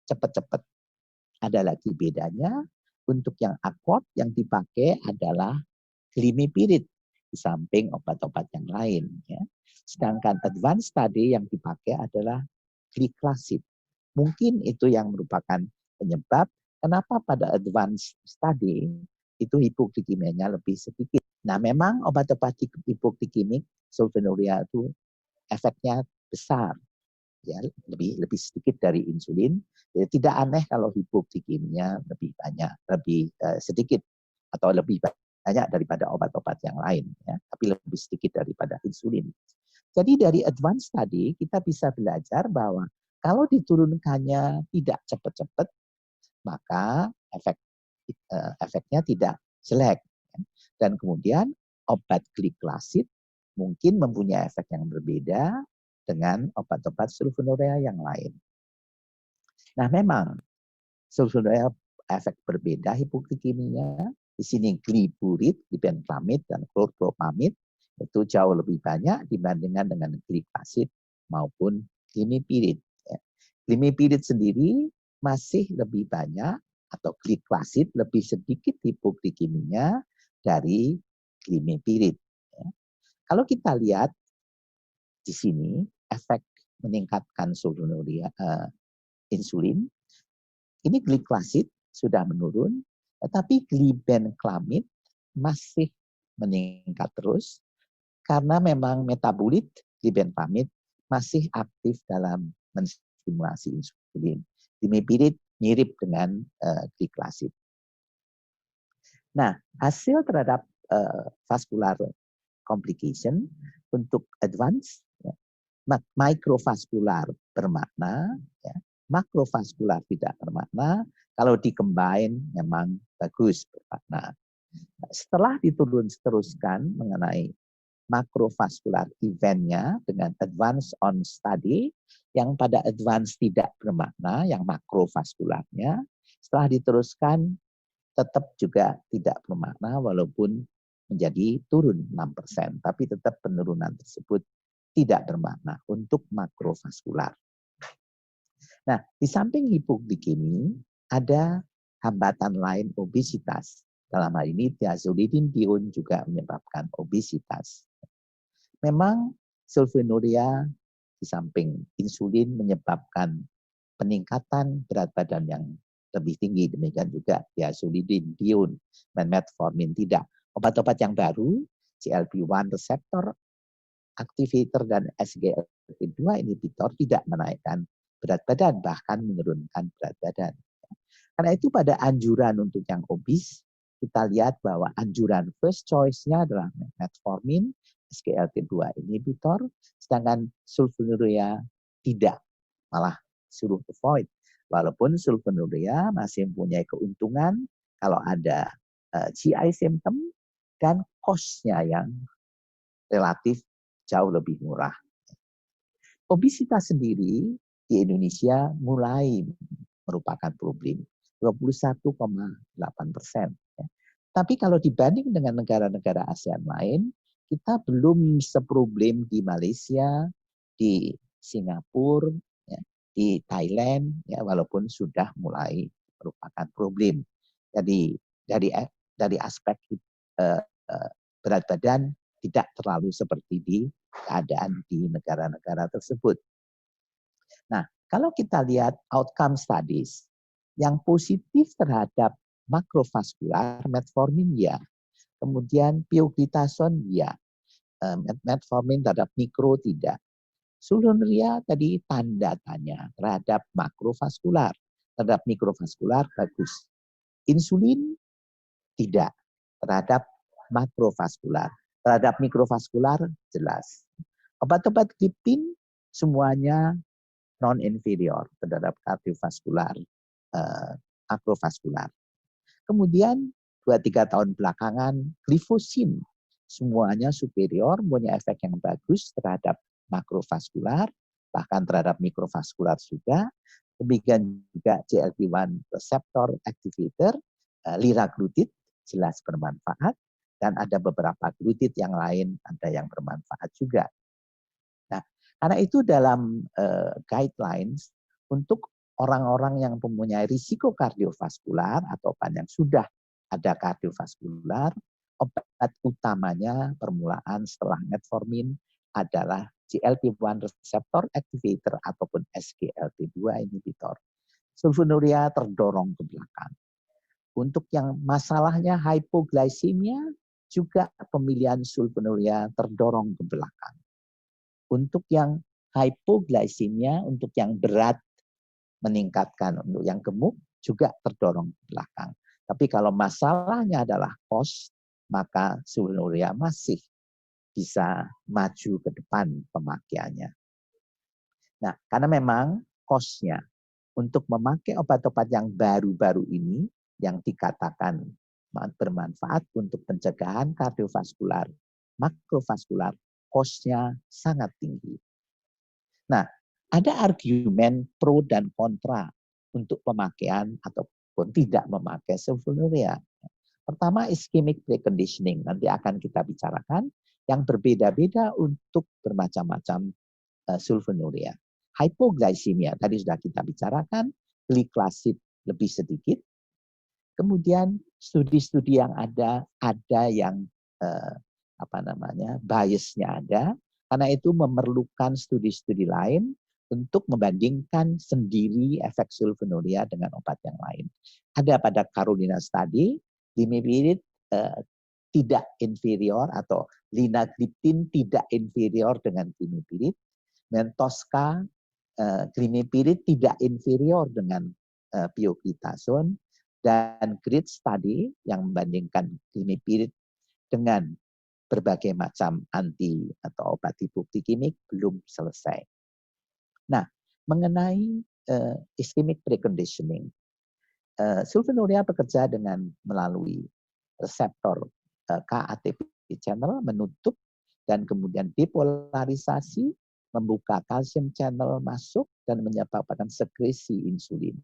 cepat-cepat. Ada lagi bedanya, untuk yang ACORD yang dipakai adalah glimepiride di samping obat-obat yang lain. Ya. Sedangkan advance tadi yang dipakai adalah gliclazid. Mungkin itu yang merupakan penyebab kenapa pada advance study itu hipoglikemianya lebih sedikit. Nah, memang obat-obat hipoglikemik sulfonylurea itu efeknya besar, ya, lebih sedikit dari insulin. Jadi tidak aneh kalau hipoglikemia lebih banyak, lebih sedikit atau lebih banyak daripada obat-obat yang lain, ya, tapi lebih sedikit daripada insulin. Jadi dari advance tadi kita bisa belajar bahwa kalau diturunkannya tidak cepat-cepat, maka efeknya tidak jelek. Dan kemudian obat gliklasid mungkin mempunyai efek yang berbeda dengan obat-obat sulfonylurea yang lain. Nah, memang sulfonylurea efek berbeda hipoglikeminya. Di sini gliburid, glibenclamid, dan chlorpropamid itu jauh lebih banyak dibandingkan dengan gliklasid maupun glimepiride. Glimepiride sendiri masih lebih banyak atau gliklasid lebih sedikit hipoglikeminya dari glimepiride. Kalau kita lihat di sini efek meningkatkan sulfonylurea insulin, ini gliklasid sudah menurun, tetapi glibenclamid masih meningkat terus karena memang metabolit glibenclamid masih aktif dalam menstimulasi insulin. Glimepiride mirip dengan gliklasid. Nah, hasil terhadap vascular complication untuk advance, ya, microvascular bermakna, ya, makrovaskular tidak bermakna. Kalau dikombine memang bagus bermakna. Setelah diteruskan mengenai makrovaskular eventnya dengan advance on study, yang pada advance tidak bermakna, yang makrovaskularnya, setelah diteruskan tetap juga tidak bermakna walaupun menjadi turun 6%, tapi tetap penurunan tersebut tidak bermakna untuk makrovaskular. Nah, di samping hipoglikemi ada hambatan lain obesitas. Dalam hal ini thiazolidinedione juga menyebabkan obesitas. Memang sulfonylurea di samping insulin menyebabkan peningkatan berat badan yang lebih tinggi, demikian juga thiazolidinedione dan metformin tidak. Obat-obat yang baru, GLP-1 receptor activator dan SGLT2 inhibitor tidak menaikkan berat badan, bahkan menurunkan berat badan. Karena itu pada anjuran untuk yang obes, kita lihat bahwa anjuran first choice-nya adalah metformin, SGLT2 inhibitor, sedangkan sulfonylurea tidak, malah suruh avoid. Walaupun sulfonylurea masih mempunyai keuntungan kalau ada GI symptom dan cost-nya yang relatif jauh lebih murah. Obesitas sendiri di Indonesia mulai merupakan problem, 21,8%. Tapi kalau dibanding dengan negara-negara ASEAN lain, kita belum seproblem di Malaysia, di Singapura, ya, di Thailand, ya, walaupun sudah mulai merupakan problem. Jadi dari aspek berat badan tidak terlalu seperti di keadaan di negara-negara tersebut. Nah, kalau kita lihat outcome studies, yang positif terhadap makrovaskular, metformin ya, kemudian pioglitason ya, metformin terhadap mikro tidak. Sulfonylurea tadi tanda tanya terhadap makrovaskular, terhadap mikrovaskular bagus. Insulin tidak, terhadap makrovaskular. Terhadap mikrovaskular jelas. Obat-obat gliptin semuanya non-inferior terhadap kardiovaskular, makrovaskular. Kemudian 2-3 tahun belakangan glifosin semuanya superior, punya efek yang bagus terhadap makrovaskular, bahkan terhadap mikrovaskular juga. Demikian juga GLP-1 receptor activator, liraglutid jelas bermanfaat, dan ada beberapa glutid yang lain ada yang bermanfaat juga. Nah, karena itu dalam guidelines untuk orang-orang yang mempunyai risiko kardiovaskular atau yang sudah ada kardiovaskular, obat utamanya permulaan setelah metformin adalah GLP-1 receptor activator ataupun SGLT2 inhibitor. Sulfonylurea terdorong ke belakang. Untuk yang masalahnya hypoglycemia, juga pemilihan sulfonylurea terdorong ke belakang. Untuk yang hypoglycemia, untuk yang berat meningkatkan, untuk yang gemuk juga terdorong ke belakang. Tapi kalau masalahnya adalah cost, maka sulfonylurea masih bisa maju ke depan pemakaiannya. Nah, karena memang cost-nya untuk memakai obat-obat yang baru-baru ini, yang dikatakan bermanfaat untuk pencegahan kardiovaskular, makrovaskular, cost-nya sangat tinggi. Nah, ada argumen pro dan kontra untuk pemakaian ataupun tidak memakai sulfonylurea. Pertama, ischemic preconditioning. Nanti akan kita bicarakan yang berbeda-beda untuk bermacam-macam sulfonylurea. Hypoglycemia, tadi sudah kita bicarakan, glyclasid lebih sedikit. Kemudian studi-studi yang ada yang biasnya ada, karena itu memerlukan studi-studi lain untuk membandingkan sendiri efek sulfonylurea dengan obat yang lain. Ada pada Carolina study, limivir tidak inferior atau linagliptin tidak inferior dengan glimepiride, dan Tosca glimepiride tidak inferior dengan pioglitazone, dan GRID study yang membandingkan glimepiride dengan berbagai macam anti atau obat hipoglikemik belum selesai. Nah, mengenai ischemic preconditioning, sulfonylurea bekerja dengan melalui reseptor KATP channel, menutup dan kemudian depolarisasi, membuka kalsium channel masuk dan menyebabkan sekresi insulin.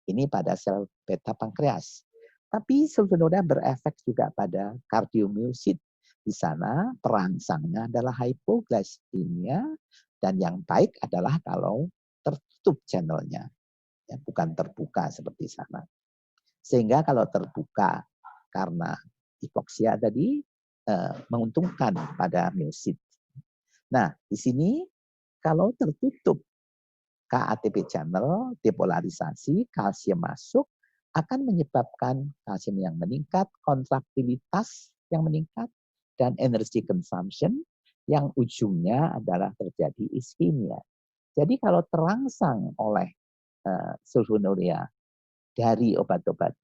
Ini pada sel beta pankreas. Tapi sulfonylurea berefek juga pada kardiomyosit. Di sana perangsangnya adalah hypoglycemia, dan yang baik adalah kalau tertutup channelnya, ya, bukan terbuka seperti sana. Sehingga kalau terbuka karena hipoksia tadi menguntungkan pada myosit. Nah, di sini kalau tertutup KATP channel, depolarisasi, kalsium masuk, akan menyebabkan kalsium yang meningkat, kontraktilitas yang meningkat, dan energy consumption yang ujungnya adalah terjadi iskemia. Jadi kalau terangsang oleh sulfonylurea dari obat-obat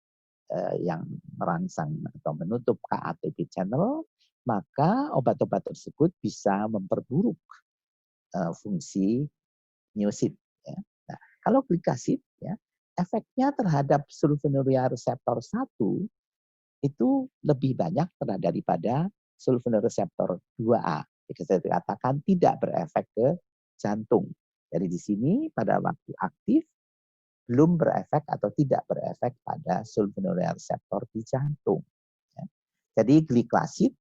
yang merangsang atau menutup KATP channel, maka obat-obat tersebut bisa memperburuk fungsi myosit. Ya. Nah, kalau glikasid, ya, efeknya terhadap sulfonylurea reseptor 1 itu lebih banyak daripada sulfonylurea reseptor 2A. Jadi saya katakan tidak berefek ke jantung. Jadi di sini pada waktu aktif belum berefek atau tidak berefek pada sulfonylurea reseptor di jantung. Ya. Jadi glikasid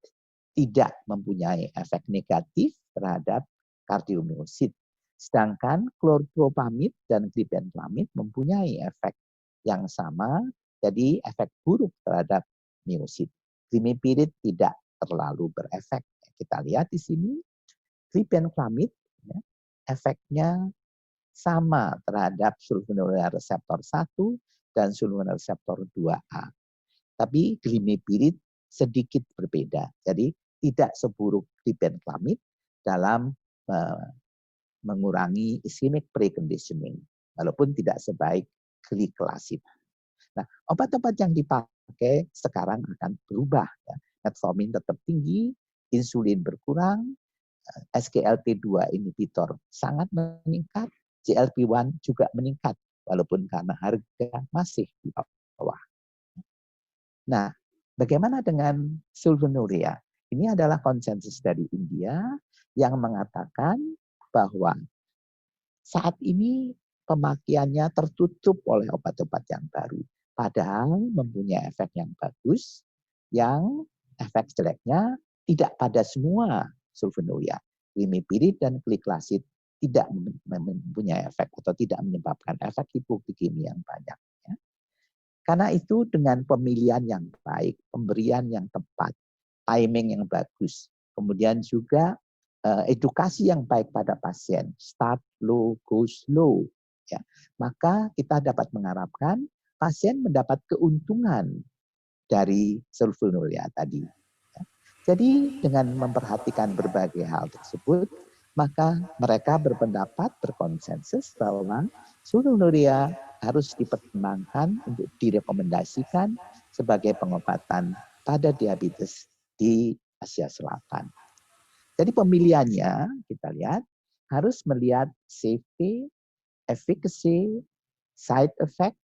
tidak mempunyai efek negatif terhadap kardiomyosit. Sedangkan klorpropamid dan glibenclamid mempunyai efek yang sama, jadi efek buruk terhadap myosit. Glimepiride tidak terlalu berefek. Kita lihat di sini, glibenclamid ya, efeknya sama terhadap sulfonylurea reseptor 1 dan sulfonylurea reseptor 2A. Tapi glimepiride sedikit berbeda. Jadi tidak seburuk glibenclamid dalam mengurangi ischemic preconditioning, walaupun tidak sebaik glyclasid. Nah, obat-obat yang dipakai sekarang akan berubah. Ya. Metformin tetap tinggi, insulin berkurang, SGLT2 inhibitor sangat meningkat, GLP-1 juga meningkat, walaupun karena harga masih di bawah. Nah, bagaimana dengan sulfonylurea? Ini adalah konsensus dari India yang mengatakan bahwa saat ini pemakaiannya tertutup oleh obat-obat yang baru. Padahal mempunyai efek yang bagus, yang efek jeleknya tidak pada semua sulfonylurea. Glimepiride dan glikasid tidak mempunyai efek atau tidak menyebabkan efek hipoglikemia yang banyak. Ya. Karena itu dengan pemilihan yang baik, pemberian yang tepat, timing yang bagus, kemudian juga edukasi yang baik pada pasien, start low, go slow, ya, maka kita dapat mengharapkan pasien mendapat keuntungan dari sulfonylurea tadi. Ya. Jadi dengan memperhatikan berbagai hal tersebut, maka mereka berpendapat berkonsensus bahwa sulfonylurea harus dipertimbangkan untuk direkomendasikan sebagai pengobatan pada diabetes di Asia Selatan. Jadi pemilihannya kita lihat harus melihat safety, efficacy, side effect,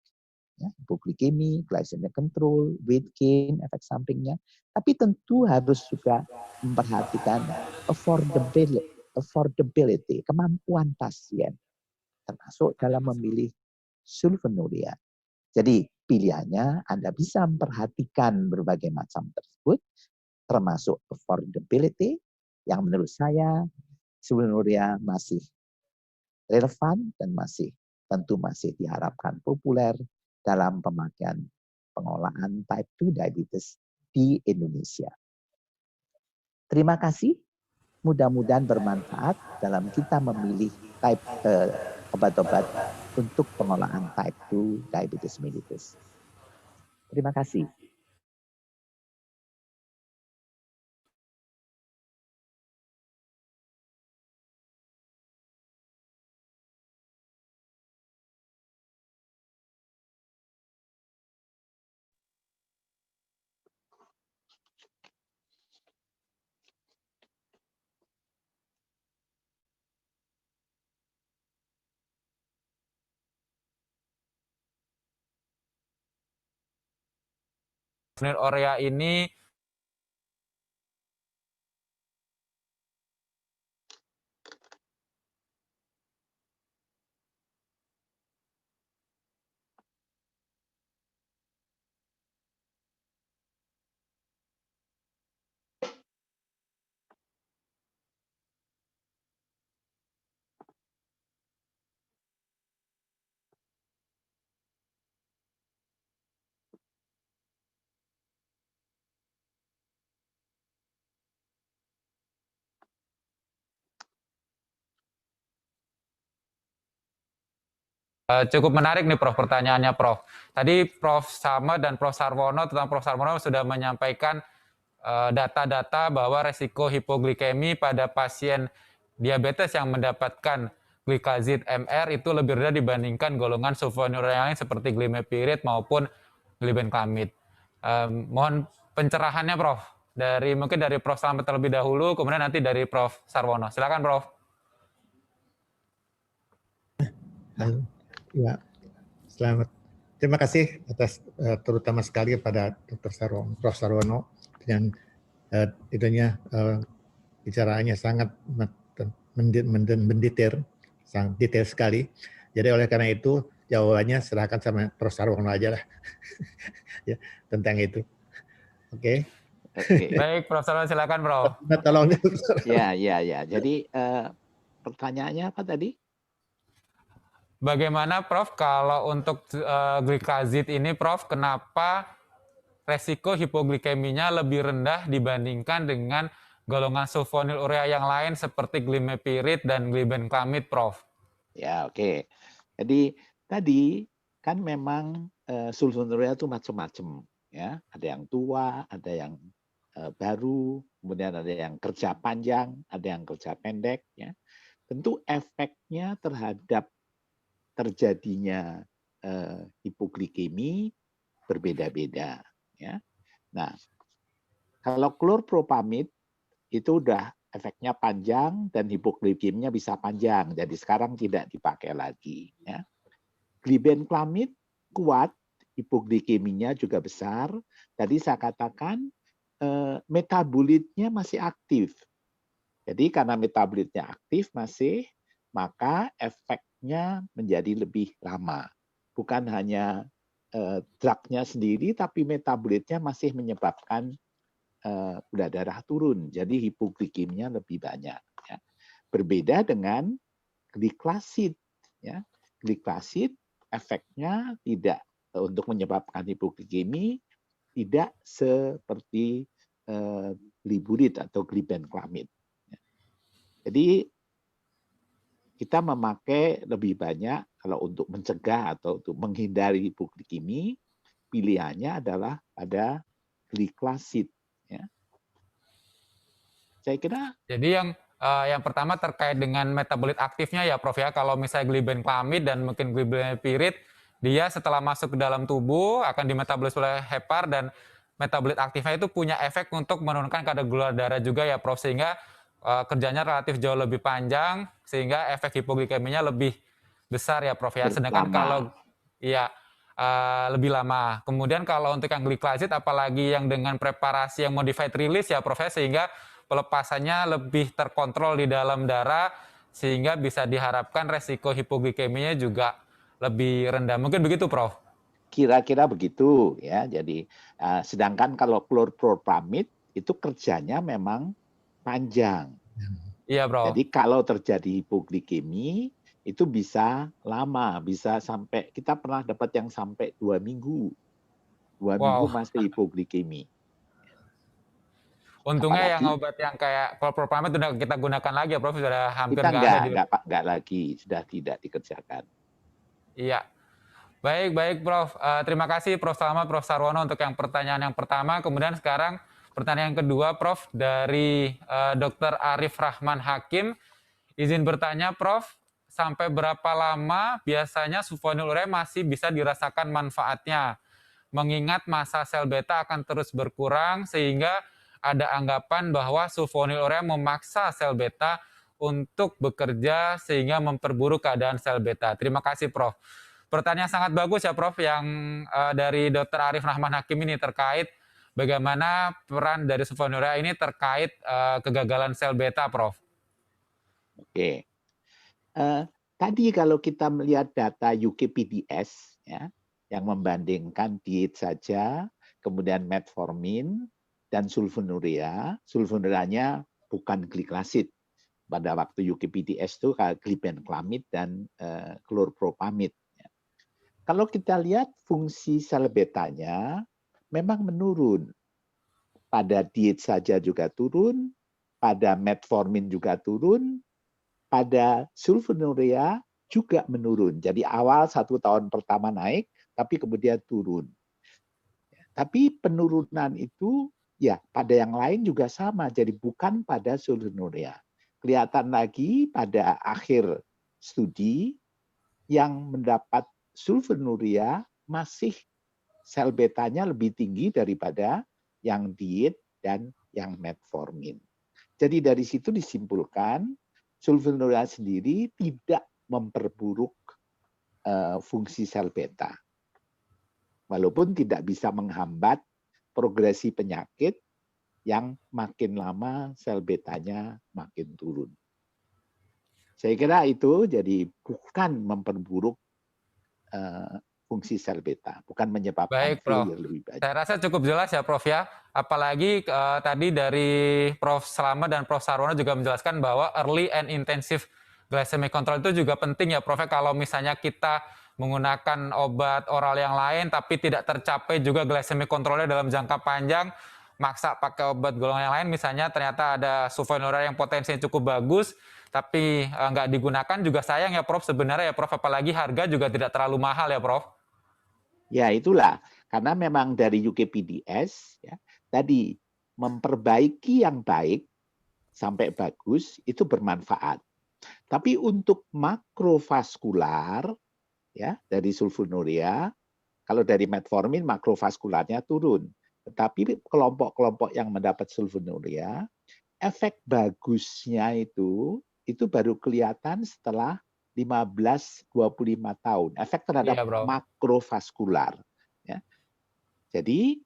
ya, hipoglikemi, glycemic control, weight gain, efek sampingnya. Tapi tentu harus juga memperhatikan affordability, kemampuan pasien, termasuk dalam memilih sulfonylurea. Jadi pilihannya Anda bisa memperhatikan berbagai macam tersebut, termasuk affordability, yang menurut saya sulfonylurea masih relevan dan tentu masih diharapkan populer dalam pemakaian pengolahan type 2 diabetes di Indonesia. Terima kasih. Mudah-mudahan bermanfaat dalam kita memilih obat-obat untuk pengolahan type 2 diabetes mellitus. Terima kasih. Sulfonylurea ini cukup menarik nih Prof, pertanyaannya Prof. Tadi Prof Sama dan Prof Sarwono sudah menyampaikan data-data bahwa resiko hipoglikemi pada pasien diabetes yang mendapatkan glikazid MR itu lebih rendah dibandingkan golongan sulfonylurea lain seperti glimepirid maupun glibenclamid. Mohon pencerahannya Prof. Mungkin dari Prof Sama terlebih dahulu, kemudian nanti dari Prof Sarwono. Silakan Prof. Halo. Ya, selamat. Terima kasih atas terutama sekali kepada Dr. Sarwono, Prof. Sarwono dengan bicaraannya sangat mendetail, sangat detail sekali. Jadi oleh karena itu jawabannya serahkan sama Prof. Sarwono aja lah ya, tentang itu. Oke. Baik, Prof. Sarwono silakan Prof. Tolong. Ya. Jadi pertanyaannya apa tadi? Bagaimana Prof kalau untuk glikazid ini Prof, kenapa resiko hipoglikeminya lebih rendah dibandingkan dengan golongan sulfonylurea yang lain seperti glimepirid dan glibenclamid Prof? Ya, oke. Jadi tadi kan memang sulfonylurea itu macam-macam ya. Ada yang tua, ada yang baru, kemudian ada yang kerja panjang, ada yang kerja pendek ya. Tentu efeknya terhadap terjadinya hipoglikemi berbeda-beda ya. Nah, kalau klorpropamid itu udah efeknya panjang dan hipoglikeminya bisa panjang. Jadi sekarang tidak dipakai lagi ya. Glibenclamid kuat, hipoglikeminya juga besar. Tadi saya katakan metabolitnya masih aktif. Jadi karena metabolitnya aktif masih, maka efeknya menjadi lebih lama. Bukan hanya drugnya sendiri, tapi metabolitnya masih menyebabkan gula darah turun. Jadi hipoglikeminya lebih banyak. Ya. Berbeda dengan gliklasid. Ya. Gliklasid efeknya tidak untuk menyebabkan hipoglikemi tidak seperti gliburid atau glibenclamid. Jadi kita memakai lebih banyak kalau untuk mencegah atau untuk menghindari hipoglikemi, pilihannya adalah pada gliklasid. Ya. Saya kira Jadi yang pertama terkait dengan metabolit aktifnya ya Prof ya. Kalau misalnya glibenclamid dan mungkin glibenclamid, dia setelah masuk ke dalam tubuh akan dimetabolisme oleh hepar dan metabolit aktifnya itu punya efek untuk menurunkan kadar gula darah juga ya Prof, sehingga kerjanya relatif jauh lebih panjang sehingga efek hipoglikeminya lebih besar ya Prof ya. Sedangkan lama. kalau ya lebih lama. Kemudian kalau untuk yang glyclazid apalagi yang dengan preparasi yang modified release ya Prof ya, sehingga pelepasannya lebih terkontrol di dalam darah sehingga bisa diharapkan resiko hipoglikeminya juga lebih rendah. Mungkin begitu, Prof. Kira-kira begitu ya. Jadi sedangkan kalau chlorpropamid itu kerjanya memang panjang. Iya, Prof. Jadi kalau terjadi hipoglikemi itu bisa lama, bisa sampai kita pernah dapat yang sampai 2 minggu. 2 minggu Wow. masih hipoglikemi. Untungnya yang Apalagi obat yang kayak chlorpropamid sudah kita gunakan lagi ya, Prof. Sudah hampir kita nggak ada di. enggak lagi, sudah tidak dikerjakan. Iya. Baik, Prof. Terima kasih Prof. Selamat, Prof. Sarwono untuk yang pertanyaan yang pertama. Kemudian sekarang pertanyaan yang kedua, Prof. Dari Dr. Arif Rahman Hakim. Izin bertanya, Prof. Sampai berapa lama biasanya sulfonylurea masih bisa dirasakan manfaatnya? Mengingat massa sel beta akan terus berkurang sehingga ada anggapan bahwa sulfonylurea memaksa sel beta untuk bekerja sehingga memperburuk keadaan sel beta. Terima kasih, Prof. Pertanyaan sangat bagus ya Prof yang dari Dr. Arif Rahman Hakim ini terkait bagaimana peran dari sulfonylurea ini terkait kegagalan sel beta, Prof. Oke. Tadi kalau kita melihat data UKPDS ya, yang membandingkan diet saja, kemudian metformin dan sulfonylurea, sulfonylureanya bukan glyclazid. Pada waktu UKPDS itu glibenclamid dan chlorpropamid. Kalau kita lihat fungsi sel betanya memang menurun. Pada diet saja juga turun, pada metformin juga turun, pada sulfonylurea juga menurun. Jadi awal 1 tahun pertama naik, tapi kemudian turun. Tapi penurunan itu ya pada yang lain juga sama. Jadi bukan pada sulfonylurea. Kelihatan lagi pada akhir studi yang mendapat sulfonylurea masih sel betanya lebih tinggi daripada yang diet dan yang metformin. Jadi dari situ disimpulkan sulfonylurea sendiri tidak memperburuk fungsi sel beta. Walaupun tidak bisa menghambat progresi penyakit yang makin lama sel betanya makin turun. Saya kira itu jadi bukan memperburuk fungsi sel beta, bukan menyebabkan Baik, Prof. failure lebih banyak. Saya rasa cukup jelas ya, Prof ya. Apalagi tadi dari Prof Slamet dan Prof Sarwono juga menjelaskan bahwa early and intensive glycemic control itu juga penting ya, Prof. Kalau misalnya kita menggunakan obat oral yang lain tapi tidak tercapai juga glycemic controlnya dalam jangka panjang, maksa pakai obat golongan yang lain, misalnya ternyata ada sulfonylurea yang potensinya cukup bagus, tapi nggak digunakan juga sayang ya, Prof. Sebenarnya ya, Prof. Apalagi harga juga tidak terlalu mahal ya, Prof. Ya itulah, karena memang dari UKPDS ya, tadi memperbaiki yang baik sampai bagus itu bermanfaat. Tapi untuk makrovaskular ya dari sulfonylurea, kalau dari metformin makrovaskularnya turun. Tetapi kelompok-kelompok yang mendapat sulfonylurea, efek bagusnya itu baru kelihatan setelah 15-25 tahun. Efek terhadap Iya, Bro. makrovaskular. Ya. Jadi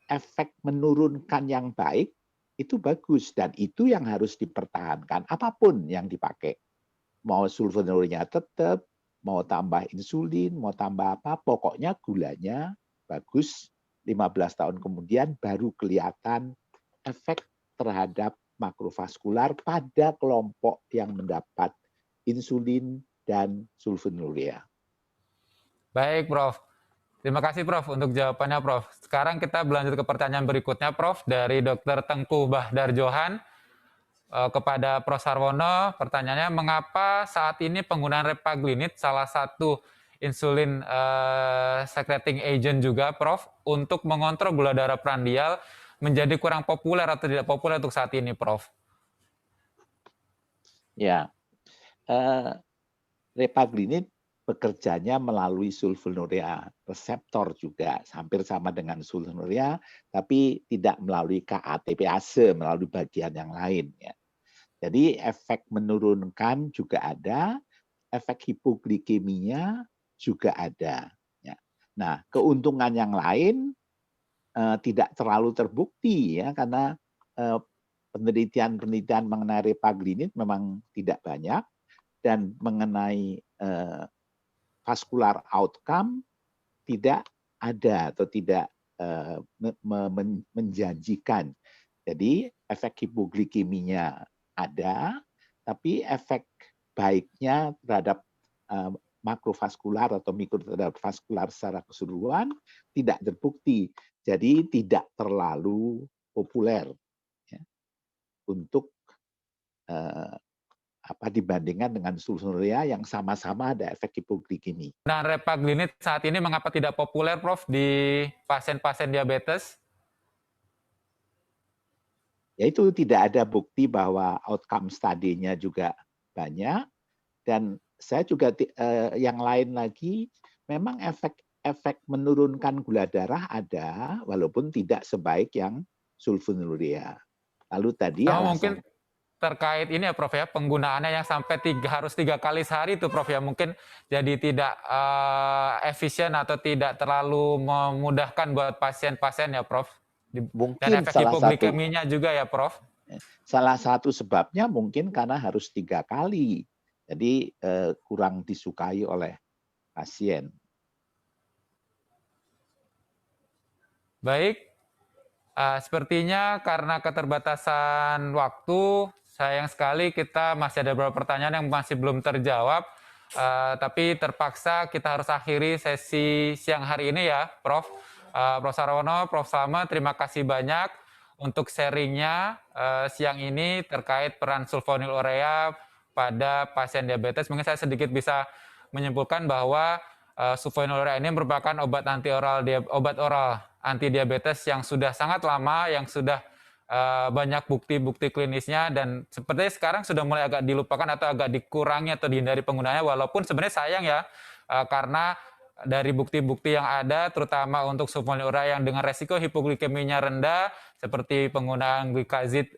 efek menurunkan yang baik itu bagus dan itu yang harus dipertahankan apapun yang dipakai. Mau sulfonylurea tetap, mau tambah insulin, mau tambah apa, pokoknya gulanya bagus. 15 tahun kemudian baru kelihatan efek terhadap makrovaskular pada kelompok yang mendapat insulin dan sulfonylurea. Baik, Prof. Terima kasih, Prof, untuk jawabannya, Prof. Sekarang kita berlanjut ke pertanyaan berikutnya, Prof, dari Dr. Tengku Bahdar Johan kepada Prof. Sarwono. Pertanyaannya, mengapa saat ini penggunaan repaglinit, salah satu insulin secreting agent juga, Prof, untuk mengontrol gula darah prandial, menjadi kurang populer atau tidak populer untuk saat ini, Prof? Ya, repaglinit bekerjanya melalui sulfonylurea reseptor juga, hampir sama dengan sulfonylurea, tapi tidak melalui KATPase, melalui bagian yang lain. Ya. Jadi efek menurunkan juga ada, efek hipoglikeminya juga ada. Ya. Nah, keuntungan yang lain tidak terlalu terbukti ya, karena penelitian-penelitian mengenai repaglinit memang tidak banyak, dan mengenai vascular outcome tidak ada atau tidak menjanjikan. Jadi efek hipoglikeminya ada, tapi efek baiknya terhadap makrovaskular atau mikrovaskular secara keseluruhan tidak terbukti. Jadi tidak terlalu populer ya, untuk dibandingkan dengan sulfonylurea yang sama-sama ada efek hipoglikemi. Nah, repaglinit saat ini mengapa tidak populer, Prof, di pasien-pasien diabetes? Yaitu tidak ada bukti bahwa outcome study-nya juga banyak, dan saya juga yang lain lagi, memang efek menurunkan gula darah ada, walaupun tidak sebaik yang sulfonylurea. Lalu tadi Sama alasan mungkin terkait ini ya Prof ya, penggunaannya yang sampai harus 3 kali sehari itu Prof ya, mungkin jadi tidak efisien atau tidak terlalu memudahkan buat pasien-pasien ya Prof. Dan mungkin efek hipoglikeminya juga ya Prof. salah satu sebabnya mungkin karena harus 3 kali, jadi kurang disukai oleh pasien. Baik, sepertinya karena keterbatasan waktu, sayang sekali kita masih ada beberapa pertanyaan yang masih belum terjawab. Tapi terpaksa kita harus akhiri sesi siang hari ini ya, Prof. Prof. Sarwono, Prof. Slamet, terima kasih banyak untuk sharingnya siang ini terkait peran sulfonylurea pada pasien diabetes. Mungkin saya sedikit bisa menyimpulkan bahwa sulfonylurea ini merupakan obat oral anti diabetes yang sudah sangat lama, yang sudah banyak bukti-bukti klinisnya, dan sepertinya sekarang sudah mulai agak dilupakan atau agak dikurangi atau dihindari penggunaannya, walaupun sebenarnya sayang ya, karena dari bukti-bukti yang ada, terutama untuk sulfonylurea yang dengan resiko hipoglikeminya rendah, seperti penggunaan glikazid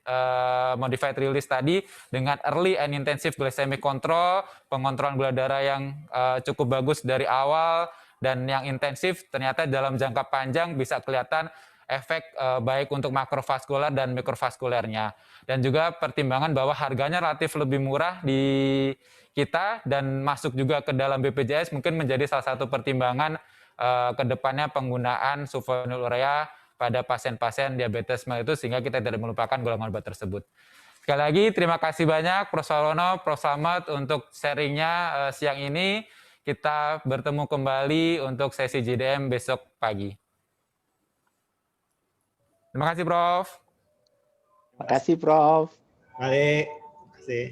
modified release tadi, dengan early and intensive glycemic control, pengontrolan gula darah yang cukup bagus dari awal, dan yang intensif ternyata dalam jangka panjang bisa kelihatan efek baik untuk makrovaskular dan mikrovaskulernya. Dan juga pertimbangan bahwa harganya relatif lebih murah di kita dan masuk juga ke dalam BPJS mungkin menjadi salah satu pertimbangan ke depannya penggunaan sulfonylurea pada pasien-pasien diabetes mellitus, sehingga kita tidak melupakan golongan obat tersebut. Sekali lagi terima kasih banyak Prof. Sarwono, Prof. Slamet untuk sharingnya siang ini. Kita bertemu kembali untuk sesi JDM besok pagi. Terima kasih, Prof. Terima kasih, Prof. Baik, terima kasih.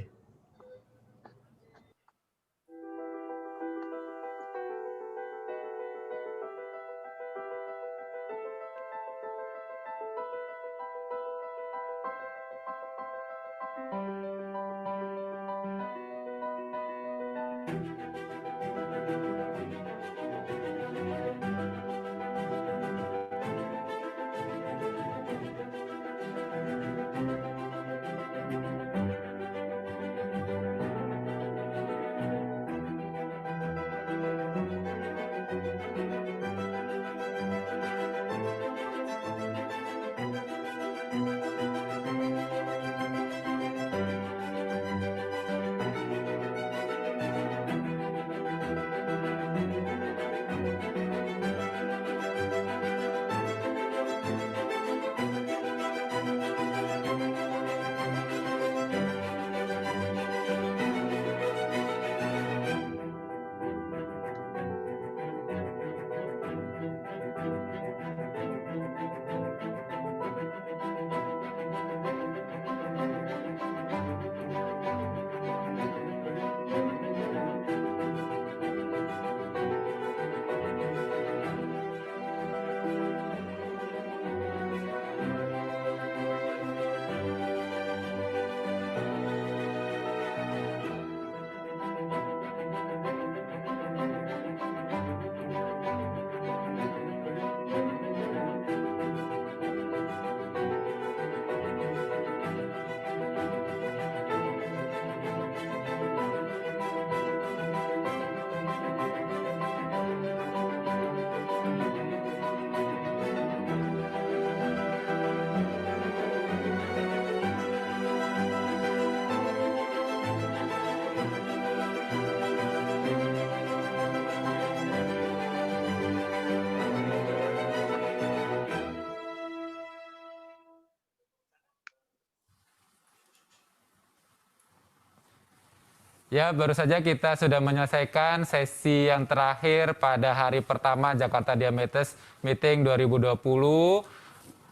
Ya, baru saja kita sudah menyelesaikan sesi yang terakhir pada hari pertama Jakarta Diabetes Meeting 2020.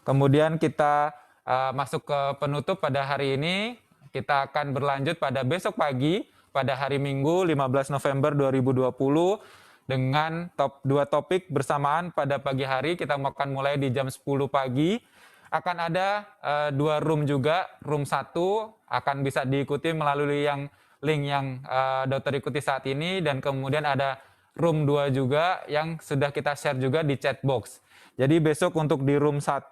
Kemudian kita masuk ke penutup pada hari ini. Kita akan berlanjut pada besok pagi, pada hari Minggu 15 November 2020, dengan dua topik bersamaan pada pagi hari. Kita akan mulai di jam 10 pagi. Akan ada dua room juga. Room 1 akan bisa diikuti melalui link yang dokter ikuti saat ini, dan kemudian ada room 2 juga yang sudah kita share juga di chat box. Jadi besok untuk di room 1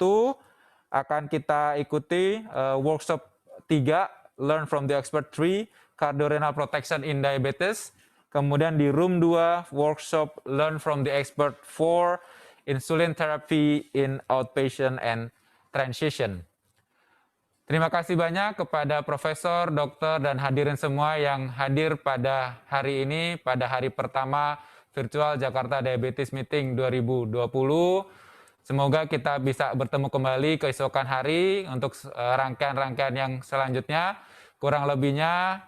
akan kita ikuti workshop 3, Learn from the Expert 3, Cardiorenal Protection in Diabetes. Kemudian di room 2, workshop Learn from the Expert 4, Insulin Therapy in Outpatient and Transition. Terima kasih banyak kepada profesor, dokter, dan hadirin semua yang hadir pada hari ini, pada hari pertama virtual Jakarta Diabetes Meeting 2020. Semoga kita bisa bertemu kembali keesokan hari untuk rangkaian-rangkaian yang selanjutnya. Kurang lebihnya,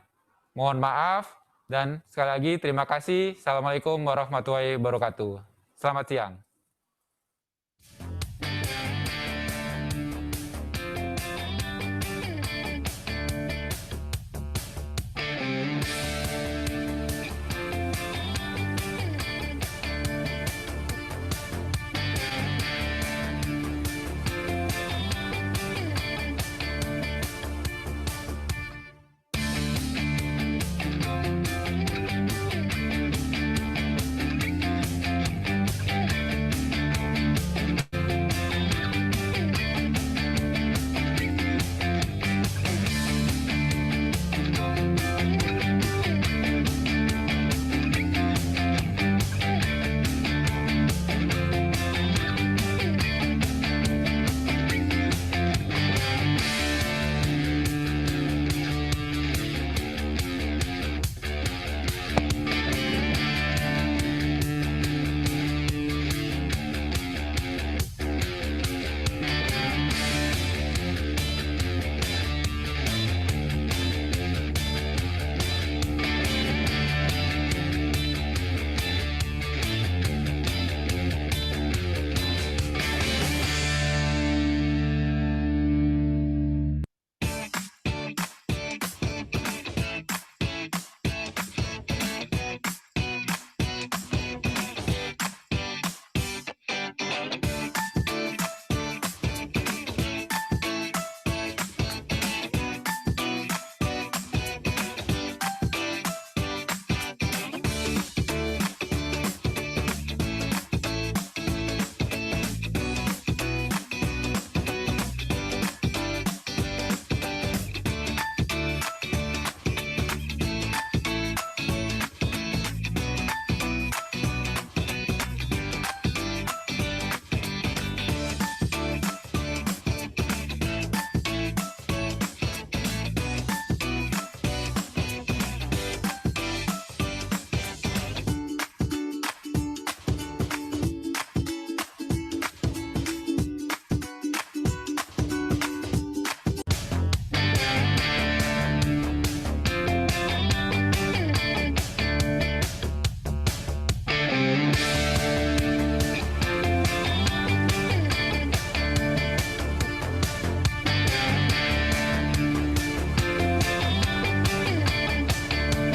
mohon maaf, dan sekali lagi terima kasih. Assalamualaikum warahmatullahi wabarakatuh. Selamat siang.